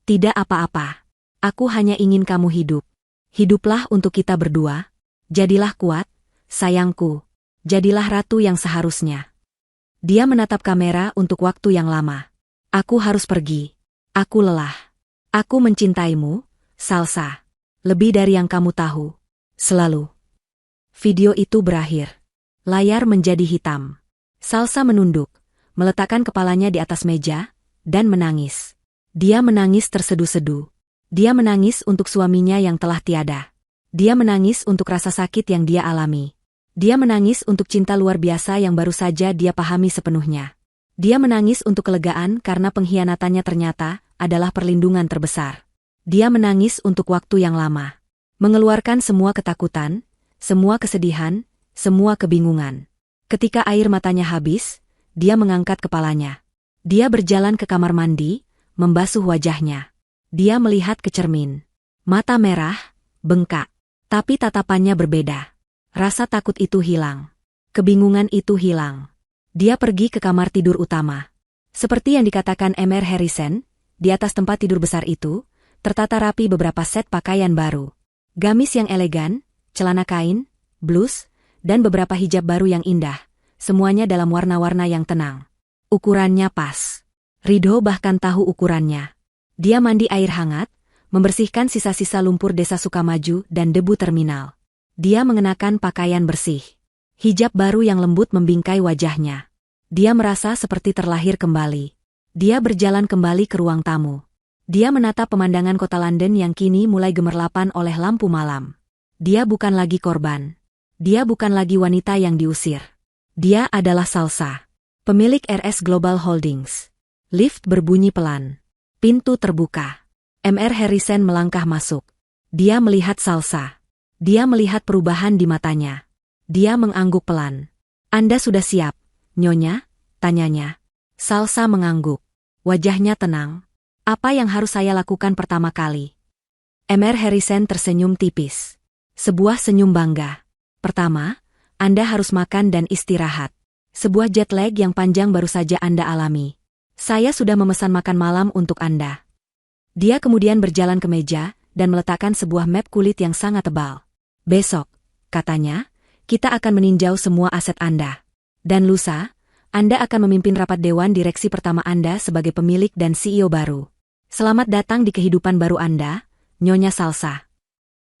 Tidak apa-apa. Aku hanya ingin kamu hidup. Hiduplah untuk kita berdua. Jadilah kuat, sayangku. Jadilah ratu yang seharusnya. Dia menatap kamera untuk waktu yang lama. Aku harus pergi. Aku lelah. Aku mencintaimu, Salsa. Lebih dari yang kamu tahu. Selalu. Video itu berakhir. Layar menjadi hitam. Salsa menunduk, meletakkan kepalanya di atas meja, dan menangis. Dia menangis terseduh-seduh. Dia menangis untuk suaminya yang telah tiada. Dia menangis untuk rasa sakit yang dia alami. Dia menangis untuk cinta luar biasa yang baru saja dia pahami sepenuhnya. Dia menangis untuk kelegaan karena pengkhianatannya ternyata adalah perlindungan terbesar. Dia menangis untuk waktu yang lama. Mengeluarkan semua ketakutan, semua kesedihan, semua kebingungan. Ketika air matanya habis, dia mengangkat kepalanya. Dia berjalan ke kamar mandi, membasuh wajahnya. Dia melihat ke cermin. Mata merah, bengkak. Tapi tatapannya berbeda. Rasa takut itu hilang. Kebingungan itu hilang. Dia pergi ke kamar tidur utama. Seperti yang dikatakan Mr. Harrison, di atas tempat tidur besar itu, tertata rapi beberapa set pakaian baru. Gamis yang elegan, celana kain, blus, dan beberapa hijab baru yang indah. Semuanya dalam warna-warna yang tenang. Ukurannya pas. Ridho bahkan tahu ukurannya. Dia mandi air hangat, membersihkan sisa-sisa lumpur desa Sukamaju dan debu terminal. Dia mengenakan pakaian bersih. Hijab baru yang lembut membingkai wajahnya. Dia merasa seperti terlahir kembali. Dia berjalan kembali ke ruang tamu. Dia menatap pemandangan kota London yang kini mulai gemerlapan oleh lampu malam. Dia bukan lagi korban. Dia bukan lagi wanita yang diusir. Dia adalah Salsa, pemilik RS Global Holdings. Lift berbunyi pelan. Pintu terbuka. Mr. Harrison melangkah masuk. Dia melihat Salsa. Dia melihat perubahan di matanya. Dia mengangguk pelan. "Anda sudah siap, Nyonya?" tanyanya. Salsa mengangguk. Wajahnya tenang. "Apa yang harus saya lakukan pertama kali?" Mr. Harrison tersenyum tipis. Sebuah senyum bangga. "Pertama, Anda harus makan dan istirahat. Sebuah jet lag yang panjang baru saja Anda alami. Saya sudah memesan makan malam untuk Anda." Dia kemudian berjalan ke meja dan meletakkan sebuah map kulit yang sangat tebal. "Besok," katanya, "kita akan meninjau semua aset Anda. Dan lusa, Anda akan memimpin rapat dewan direksi pertama Anda sebagai pemilik dan CEO baru. Selamat datang di kehidupan baru Anda, Nyonya Salsa."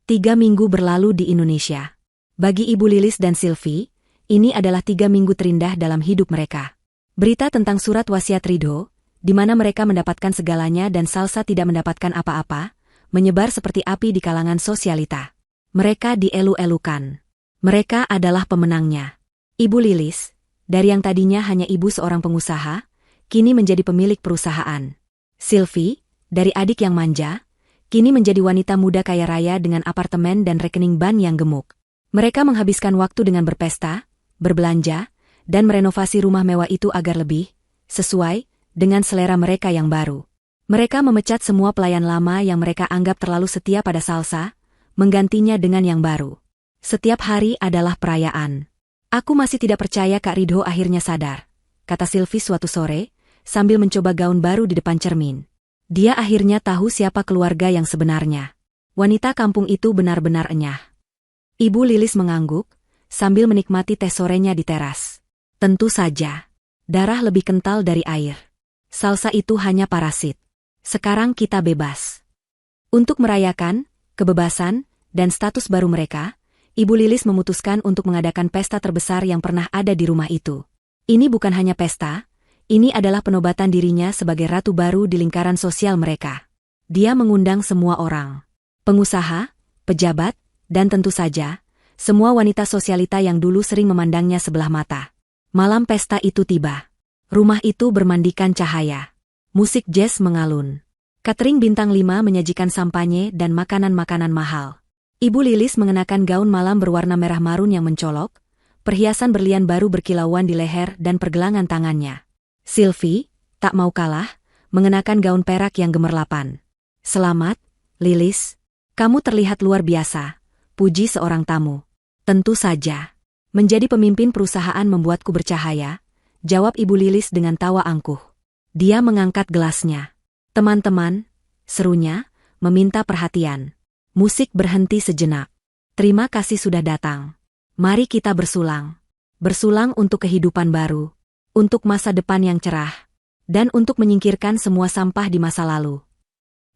3 minggu berlalu di Indonesia. Bagi Ibu Lilis dan Sylvie, ini adalah 3 minggu terindah dalam hidup mereka. Berita tentang surat wasiat Ridho, di mana mereka mendapatkan segalanya dan Salsa tidak mendapatkan apa-apa, menyebar seperti api di kalangan sosialita. Mereka dielu-elukan. Mereka adalah pemenangnya. Ibu Lilis, dari yang tadinya hanya ibu seorang pengusaha, kini menjadi pemilik perusahaan. Sylvie, dari adik yang manja, kini menjadi wanita muda kaya raya dengan apartemen dan rekening bank yang gemuk. Mereka menghabiskan waktu dengan berpesta, berbelanja, dan merenovasi rumah mewah itu agar lebih sesuai dengan selera mereka yang baru. Mereka memecat semua pelayan lama yang mereka anggap terlalu setia pada Salsa, menggantinya dengan yang baru. Setiap hari adalah perayaan. "Aku masih tidak percaya Kak Ridho akhirnya sadar," kata Sylvie suatu sore, sambil mencoba gaun baru di depan cermin. Dia akhirnya tahu siapa keluarga yang sebenarnya. Wanita kampung itu benar-benar enyah. Ibu Lilis mengangguk, sambil menikmati teh sorenya di teras. "Tentu saja. Darah lebih kental dari air. Salsa itu hanya parasit. Sekarang kita bebas." Untuk merayakan kebebasan dan status baru mereka, Ibu Lilis memutuskan untuk mengadakan pesta terbesar yang pernah ada di rumah itu. Ini bukan hanya pesta, ini adalah penobatan dirinya sebagai ratu baru di lingkaran sosial mereka. Dia mengundang semua orang. Pengusaha, pejabat, dan tentu saja, semua wanita sosialita yang dulu sering memandangnya sebelah mata. Malam pesta itu tiba. Rumah itu bermandikan cahaya. Musik jazz mengalun. Catering bintang 5 menyajikan sampanye dan makanan-makanan mahal. Ibu Lilis mengenakan gaun malam berwarna merah marun yang mencolok, perhiasan berlian baru berkilauan di leher dan pergelangan tangannya. Sylvie, tak mau kalah, mengenakan gaun perak yang gemerlapan. "Selamat, Lilis. Kamu terlihat luar biasa," puji seorang tamu. "Tentu saja. Menjadi pemimpin perusahaan membuatku bercahaya," jawab Ibu Lilis dengan tawa angkuh. Dia mengangkat gelasnya. "Teman-teman," serunya, meminta perhatian. Musik berhenti sejenak. "Terima kasih sudah datang. Mari kita bersulang. Bersulang untuk kehidupan baru, untuk masa depan yang cerah, dan untuk menyingkirkan semua sampah di masa lalu."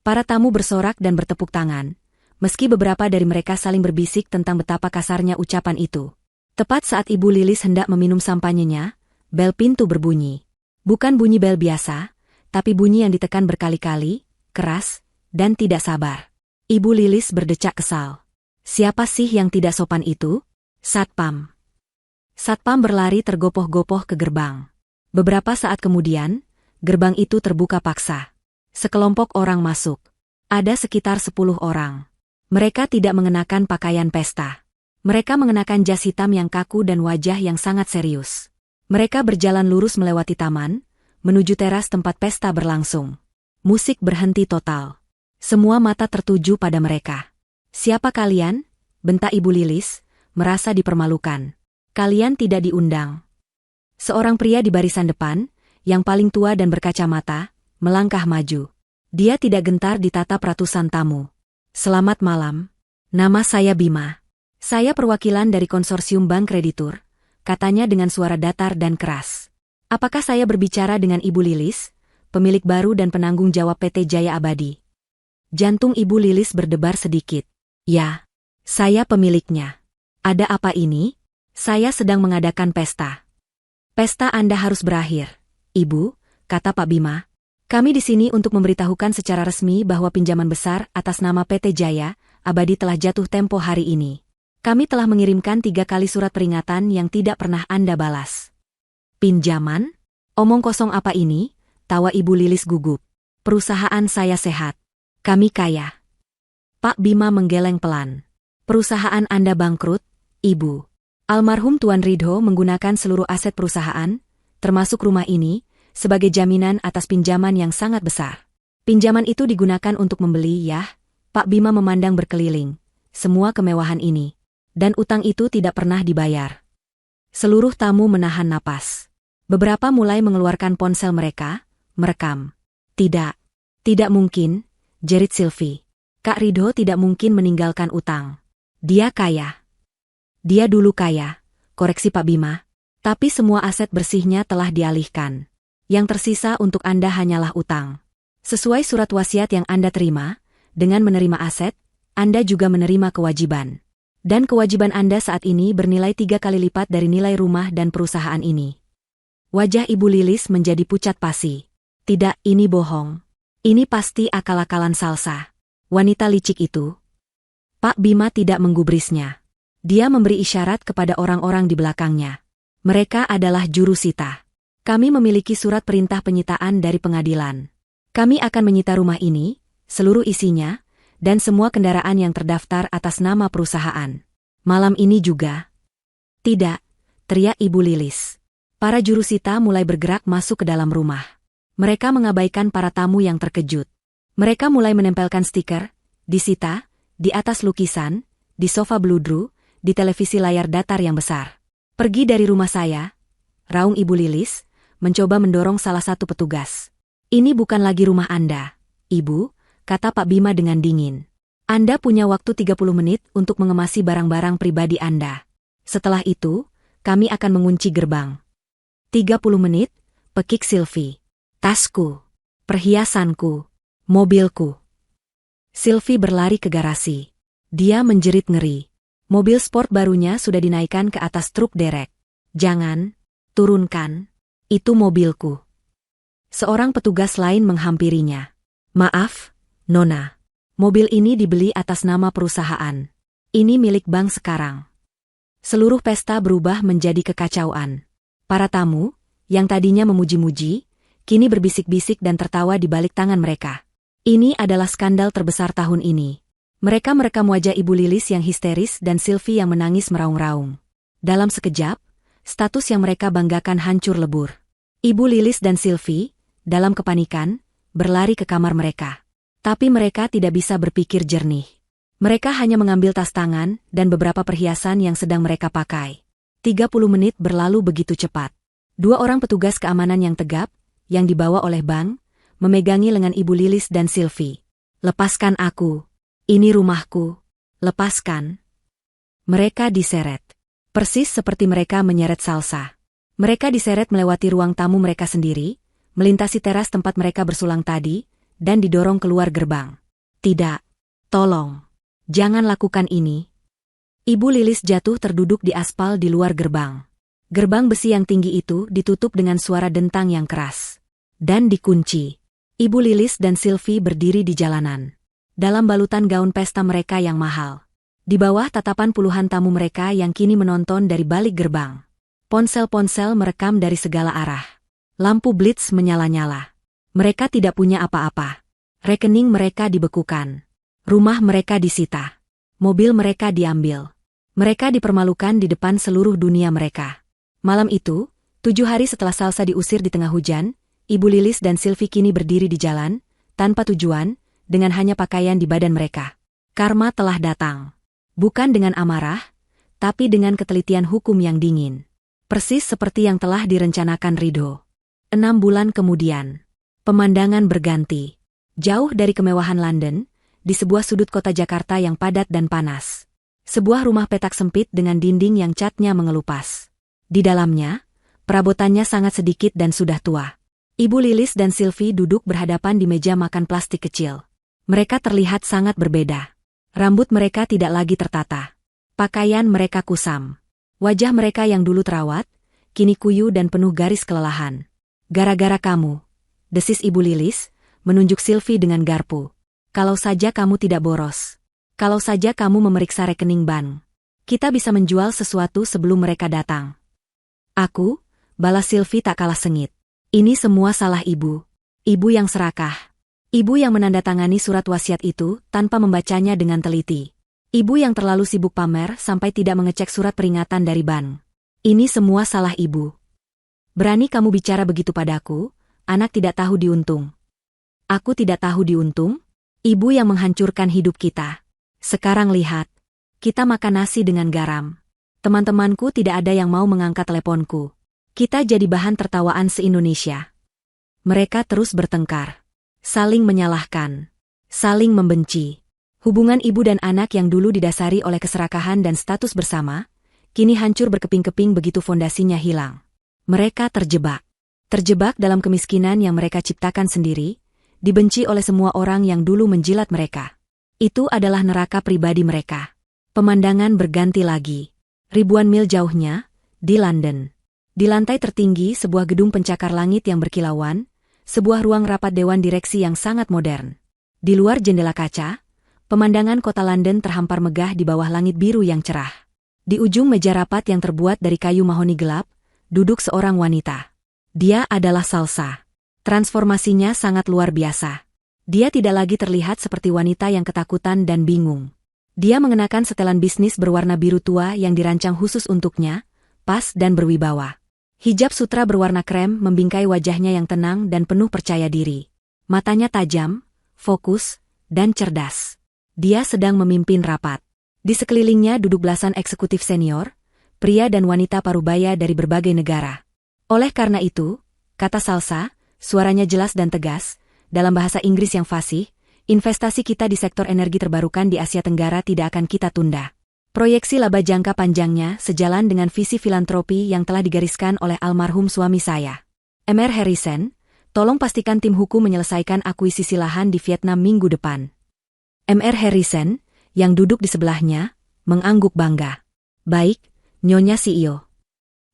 Para tamu bersorak dan bertepuk tangan, meski beberapa dari mereka saling berbisik tentang betapa kasarnya ucapan itu. Tepat saat Ibu Lilis hendak meminum sampanyenya, bel pintu berbunyi. Bukan bunyi bel biasa, tapi bunyi yang ditekan berkali-kali, keras, dan tidak sabar. Ibu Lilis berdecak kesal. Siapa sih yang tidak sopan itu? Satpam. Satpam berlari tergopoh-gopoh ke gerbang. Beberapa saat kemudian, gerbang itu terbuka paksa. Sekelompok orang masuk. Ada sekitar 10 orang. Mereka tidak mengenakan pakaian pesta. Mereka mengenakan jas hitam yang kaku dan wajah yang sangat serius. Mereka berjalan lurus melewati taman, menuju teras tempat pesta berlangsung. Musik berhenti total. Semua mata tertuju pada mereka. "Siapa kalian?" bentak Ibu Lilis, merasa dipermalukan. "Kalian tidak diundang." Seorang pria di barisan depan, yang paling tua dan berkacamata, melangkah maju. Dia tidak gentar ditatap ratusan tamu. "Selamat malam. Nama saya Bima. Saya perwakilan dari konsorsium bank kreditur," katanya dengan suara datar dan keras. "Apakah saya berbicara dengan Ibu Lilis, pemilik baru dan penanggung jawab PT Jaya Abadi?" Jantung Ibu Lilis berdebar sedikit. "Ya, saya pemiliknya. Ada apa ini?" "Saya sedang mengadakan pesta." "Pesta Anda harus berakhir, Ibu," kata Pak Bima. "Kami di sini untuk memberitahukan secara resmi bahwa pinjaman besar atas nama PT Jaya Abadi telah jatuh tempo hari ini. Kami telah mengirimkan 3 kali surat peringatan yang tidak pernah Anda balas." "Pinjaman? Omong kosong apa ini?" tawa Ibu Lilis gugup. Perusahaan saya sehat. Kami kaya. Pak Bima menggeleng pelan. Perusahaan Anda bangkrut, Ibu. Almarhum Tuan Ridho menggunakan seluruh aset perusahaan, termasuk rumah ini, sebagai jaminan atas pinjaman yang sangat besar. Pinjaman itu digunakan untuk membeli, ya. Pak Bima memandang berkeliling. Semua kemewahan ini. Dan utang itu tidak pernah dibayar. Seluruh tamu menahan napas. Beberapa mulai mengeluarkan ponsel mereka, merekam. Tidak mungkin, jerit Sylvie. Kak Ridho tidak mungkin meninggalkan utang. Dia kaya. Dia dulu kaya, koreksi Pak Bima. Tapi semua aset bersihnya telah dialihkan. Yang tersisa untuk Anda hanyalah utang. Sesuai surat wasiat yang Anda terima, dengan menerima aset, Anda juga menerima kewajiban. Dan kewajiban Anda saat ini bernilai 3 kali lipat dari nilai rumah dan perusahaan ini. Wajah Ibu Lilis menjadi pucat pasi. Tidak, ini bohong. Ini pasti akal-akalan Salsa. Wanita licik itu. Pak Bima tidak menggubrisnya. Dia memberi isyarat kepada orang-orang di belakangnya. Mereka adalah jurusita. Kami memiliki surat perintah penyitaan dari pengadilan. Kami akan menyita rumah ini, seluruh isinya, dan semua kendaraan yang terdaftar atas nama perusahaan. Malam ini juga. Tidak, teriak Ibu Lilis. Para jurusita mulai bergerak masuk ke dalam rumah. Mereka mengabaikan para tamu yang terkejut. Mereka mulai menempelkan stiker, disita, di atas lukisan, di sofa bludru, di televisi layar datar yang besar. Pergi dari rumah saya, raung Ibu Lilis, mencoba mendorong salah satu petugas. Ini bukan lagi rumah Anda, Ibu, kata Pak Bima dengan dingin. Anda punya waktu 30 menit untuk mengemasi barang-barang pribadi Anda. Setelah itu, kami akan mengunci gerbang. 30 menit, pekik Sylvie. Tasku, perhiasanku, mobilku. Sylvie berlari ke garasi. Dia menjerit ngeri. Mobil sport barunya sudah dinaikkan ke atas truk derek. Jangan, turunkan. Itu mobilku. Seorang petugas lain menghampirinya. Maaf, Nona. Mobil ini dibeli atas nama perusahaan. Ini milik bank sekarang. Seluruh pesta berubah menjadi kekacauan. Para tamu, yang tadinya memuji-muji, kini berbisik-bisik dan tertawa di balik tangan mereka. Ini adalah skandal terbesar tahun ini. Mereka merekam wajah Ibu Lilis yang histeris dan Sylvie yang menangis meraung-raung. Dalam sekejap, status yang mereka banggakan hancur lebur. Ibu Lilis dan Sylvie, dalam kepanikan, berlari ke kamar mereka. Tapi mereka tidak bisa berpikir jernih. Mereka hanya mengambil tas tangan dan beberapa perhiasan yang sedang mereka pakai. 30 menit berlalu begitu cepat. 2 orang petugas keamanan yang tegap, yang dibawa oleh bank, memegangi lengan Ibu Lilis dan Sylvie. Lepaskan aku. Ini rumahku. Lepaskan. Mereka diseret. Persis seperti mereka menyeret Salsa. Mereka diseret melewati ruang tamu mereka sendiri, melintasi teras tempat mereka bersulang tadi, dan didorong keluar gerbang. Tidak. Tolong. Jangan lakukan ini. Ibu Lilis jatuh terduduk di aspal di luar gerbang. Gerbang besi yang tinggi itu ditutup dengan suara dentang yang keras. Dan dikunci. Ibu Lilis dan Sylvie berdiri di jalanan. Dalam balutan gaun pesta mereka yang mahal. Di bawah tatapan puluhan tamu mereka yang kini menonton dari balik gerbang. Ponsel-ponsel merekam dari segala arah. Lampu blitz menyala-nyala. Mereka tidak punya apa-apa. Rekening mereka dibekukan. Rumah mereka disita. Mobil mereka diambil. Mereka dipermalukan di depan seluruh dunia mereka. Malam itu, 7 hari setelah Salsa diusir di tengah hujan, Ibu Lilis dan Sylvie kini berdiri di jalan, tanpa tujuan, dengan hanya pakaian di badan mereka. Karma telah datang. Bukan dengan amarah, tapi dengan ketelitian hukum yang dingin. Persis seperti yang telah direncanakan Ridho. 6 bulan kemudian, pemandangan berganti. Jauh dari kemewahan London, di sebuah sudut kota Jakarta yang padat dan panas. Sebuah rumah petak sempit dengan dinding yang catnya mengelupas. Di dalamnya, perabotannya sangat sedikit dan sudah tua. Ibu Lilis dan Sylvie duduk berhadapan di meja makan plastik kecil. Mereka terlihat sangat berbeda. Rambut mereka tidak lagi tertata. Pakaian mereka kusam. Wajah mereka yang dulu terawat, kini kuyu dan penuh garis kelelahan. Gara-gara kamu, desis Ibu Lilis, menunjuk Sylvie dengan garpu. Kalau saja kamu tidak boros. Kalau saja kamu memeriksa rekening bank. Kita bisa menjual sesuatu sebelum mereka datang. Aku, balas Sylvie tak kalah sengit. Ini semua salah ibu. Ibu yang serakah. Ibu yang menandatangani surat wasiat itu tanpa membacanya dengan teliti. Ibu yang terlalu sibuk pamer sampai tidak mengecek surat peringatan dari bank. Ini semua salah ibu. Berani kamu bicara begitu padaku, anak tidak tahu diuntung. Aku tidak tahu diuntung? Ibu yang menghancurkan hidup kita. Sekarang lihat. Kita makan nasi dengan garam. Teman-temanku tidak ada yang mau mengangkat teleponku. Kita jadi bahan tertawaan se-Indonesia. Mereka terus bertengkar. Saling menyalahkan. Saling membenci. Hubungan ibu dan anak yang dulu didasari oleh keserakahan dan status bersama, kini hancur berkeping-keping begitu fondasinya hilang. Mereka terjebak. Terjebak dalam kemiskinan yang mereka ciptakan sendiri, dibenci oleh semua orang yang dulu menjilat mereka. Itu adalah neraka pribadi mereka. Pemandangan berganti lagi. Ribuan mil jauhnya, di London. Di lantai tertinggi sebuah gedung pencakar langit yang berkilauan, sebuah ruang rapat dewan direksi yang sangat modern. Di luar jendela kaca, pemandangan kota London terhampar megah di bawah langit biru yang cerah. Di ujung meja rapat yang terbuat dari kayu mahoni gelap, duduk seorang wanita. Dia adalah Salsa. Transformasinya sangat luar biasa. Dia tidak lagi terlihat seperti wanita yang ketakutan dan bingung. Dia mengenakan setelan bisnis berwarna biru tua yang dirancang khusus untuknya, pas dan berwibawa. Hijab sutra berwarna krem membingkai wajahnya yang tenang dan penuh percaya diri. Matanya tajam, fokus, dan cerdas. Dia sedang memimpin rapat. Di sekelilingnya duduk belasan eksekutif senior, pria dan wanita parubaya dari berbagai negara. Oleh karena itu, kata Salsa, suaranya jelas dan tegas, dalam bahasa Inggris yang fasih, investasi kita di sektor energi terbarukan di Asia Tenggara tidak akan kita tunda. Proyeksi laba jangka panjangnya sejalan dengan visi filantropi yang telah digariskan oleh almarhum suami saya. Mr. Harrison, tolong pastikan tim hukum menyelesaikan akuisisi lahan di Vietnam minggu depan. Mr. Harrison, yang duduk di sebelahnya, mengangguk bangga. Baik, Nyonya CEO.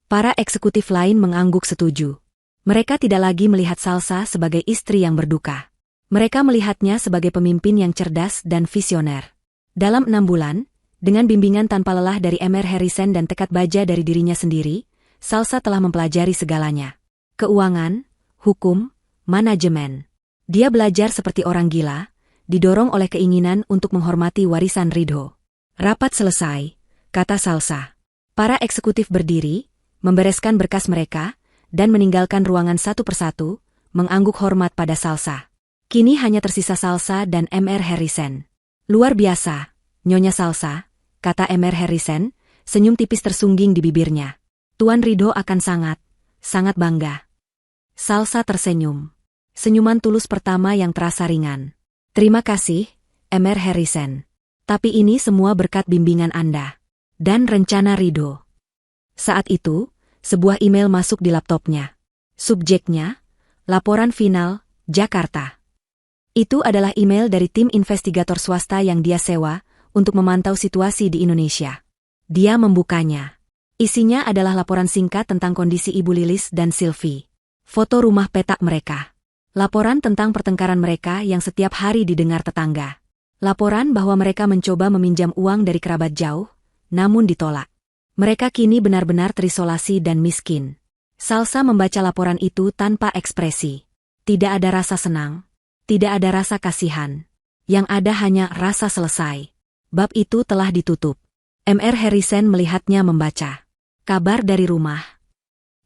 Para eksekutif lain mengangguk setuju. Mereka tidak lagi melihat Salsa sebagai istri yang berduka. Mereka melihatnya sebagai pemimpin yang cerdas dan visioner. Dalam 6 bulan, dengan bimbingan tanpa lelah dari Mr. Harrison dan tekad baja dari dirinya sendiri, Salsa telah mempelajari segalanya. Keuangan, hukum, manajemen. Dia belajar seperti orang gila, didorong oleh keinginan untuk menghormati warisan Ridho. Rapat selesai, kata Salsa. Para eksekutif berdiri, membereskan berkas mereka, dan meninggalkan ruangan satu persatu, mengangguk hormat pada Salsa. Kini hanya tersisa Salsa dan Mr. Harrison. Luar biasa, Nyonya Salsa, kata Mr. Harrison, senyum tipis tersungging di bibirnya. Tuan Ridho akan sangat bangga. Salsa tersenyum. Senyuman tulus pertama yang terasa ringan. Terima kasih, Mr. Harrison. Tapi ini semua berkat bimbingan Anda. Dan rencana Ridho. Saat itu, sebuah email masuk di laptopnya. Subjeknya, laporan final, Jakarta. Itu adalah email dari tim investigator swasta yang dia sewa untuk memantau situasi di Indonesia. Dia membukanya. Isinya adalah laporan singkat tentang kondisi Ibu Lilis dan Sylvie. Foto rumah petak mereka. Laporan tentang pertengkaran mereka yang setiap hari didengar tetangga. Laporan bahwa mereka mencoba meminjam uang dari kerabat jauh, namun ditolak. Mereka kini benar-benar terisolasi dan miskin. Salsa membaca laporan itu tanpa ekspresi. Tidak ada rasa senang. Tidak ada rasa kasihan. Yang ada hanya rasa selesai. Bab itu telah ditutup. Mr. Harrison melihatnya membaca. Kabar dari rumah.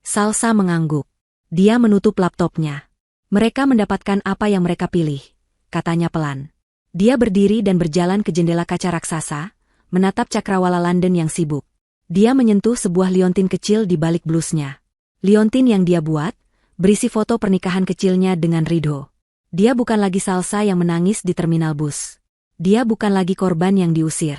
Salsa mengangguk. Dia menutup laptopnya. Mereka mendapatkan apa yang mereka pilih, katanya pelan. Dia berdiri dan berjalan ke jendela kaca raksasa, menatap cakrawala London yang sibuk. Dia menyentuh sebuah liontin kecil di balik blusnya. Liontin yang dia buat, berisi foto pernikahan kecilnya dengan Ridho. Dia bukan lagi Salsa yang menangis di terminal bus. Dia bukan lagi korban yang diusir.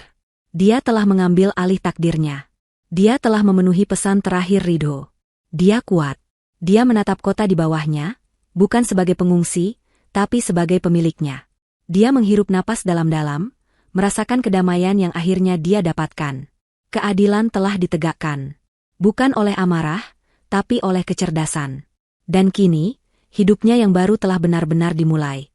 Dia telah mengambil alih takdirnya. Dia telah memenuhi pesan terakhir Ridho. Dia kuat. Dia menatap kota di bawahnya, bukan sebagai pengungsi, tapi sebagai pemiliknya. Dia menghirup napas dalam-dalam, merasakan kedamaian yang akhirnya dia dapatkan. Keadilan telah ditegakkan. Bukan oleh amarah, tapi oleh kecerdasan. Dan kini, hidupnya yang baru telah benar-benar dimulai.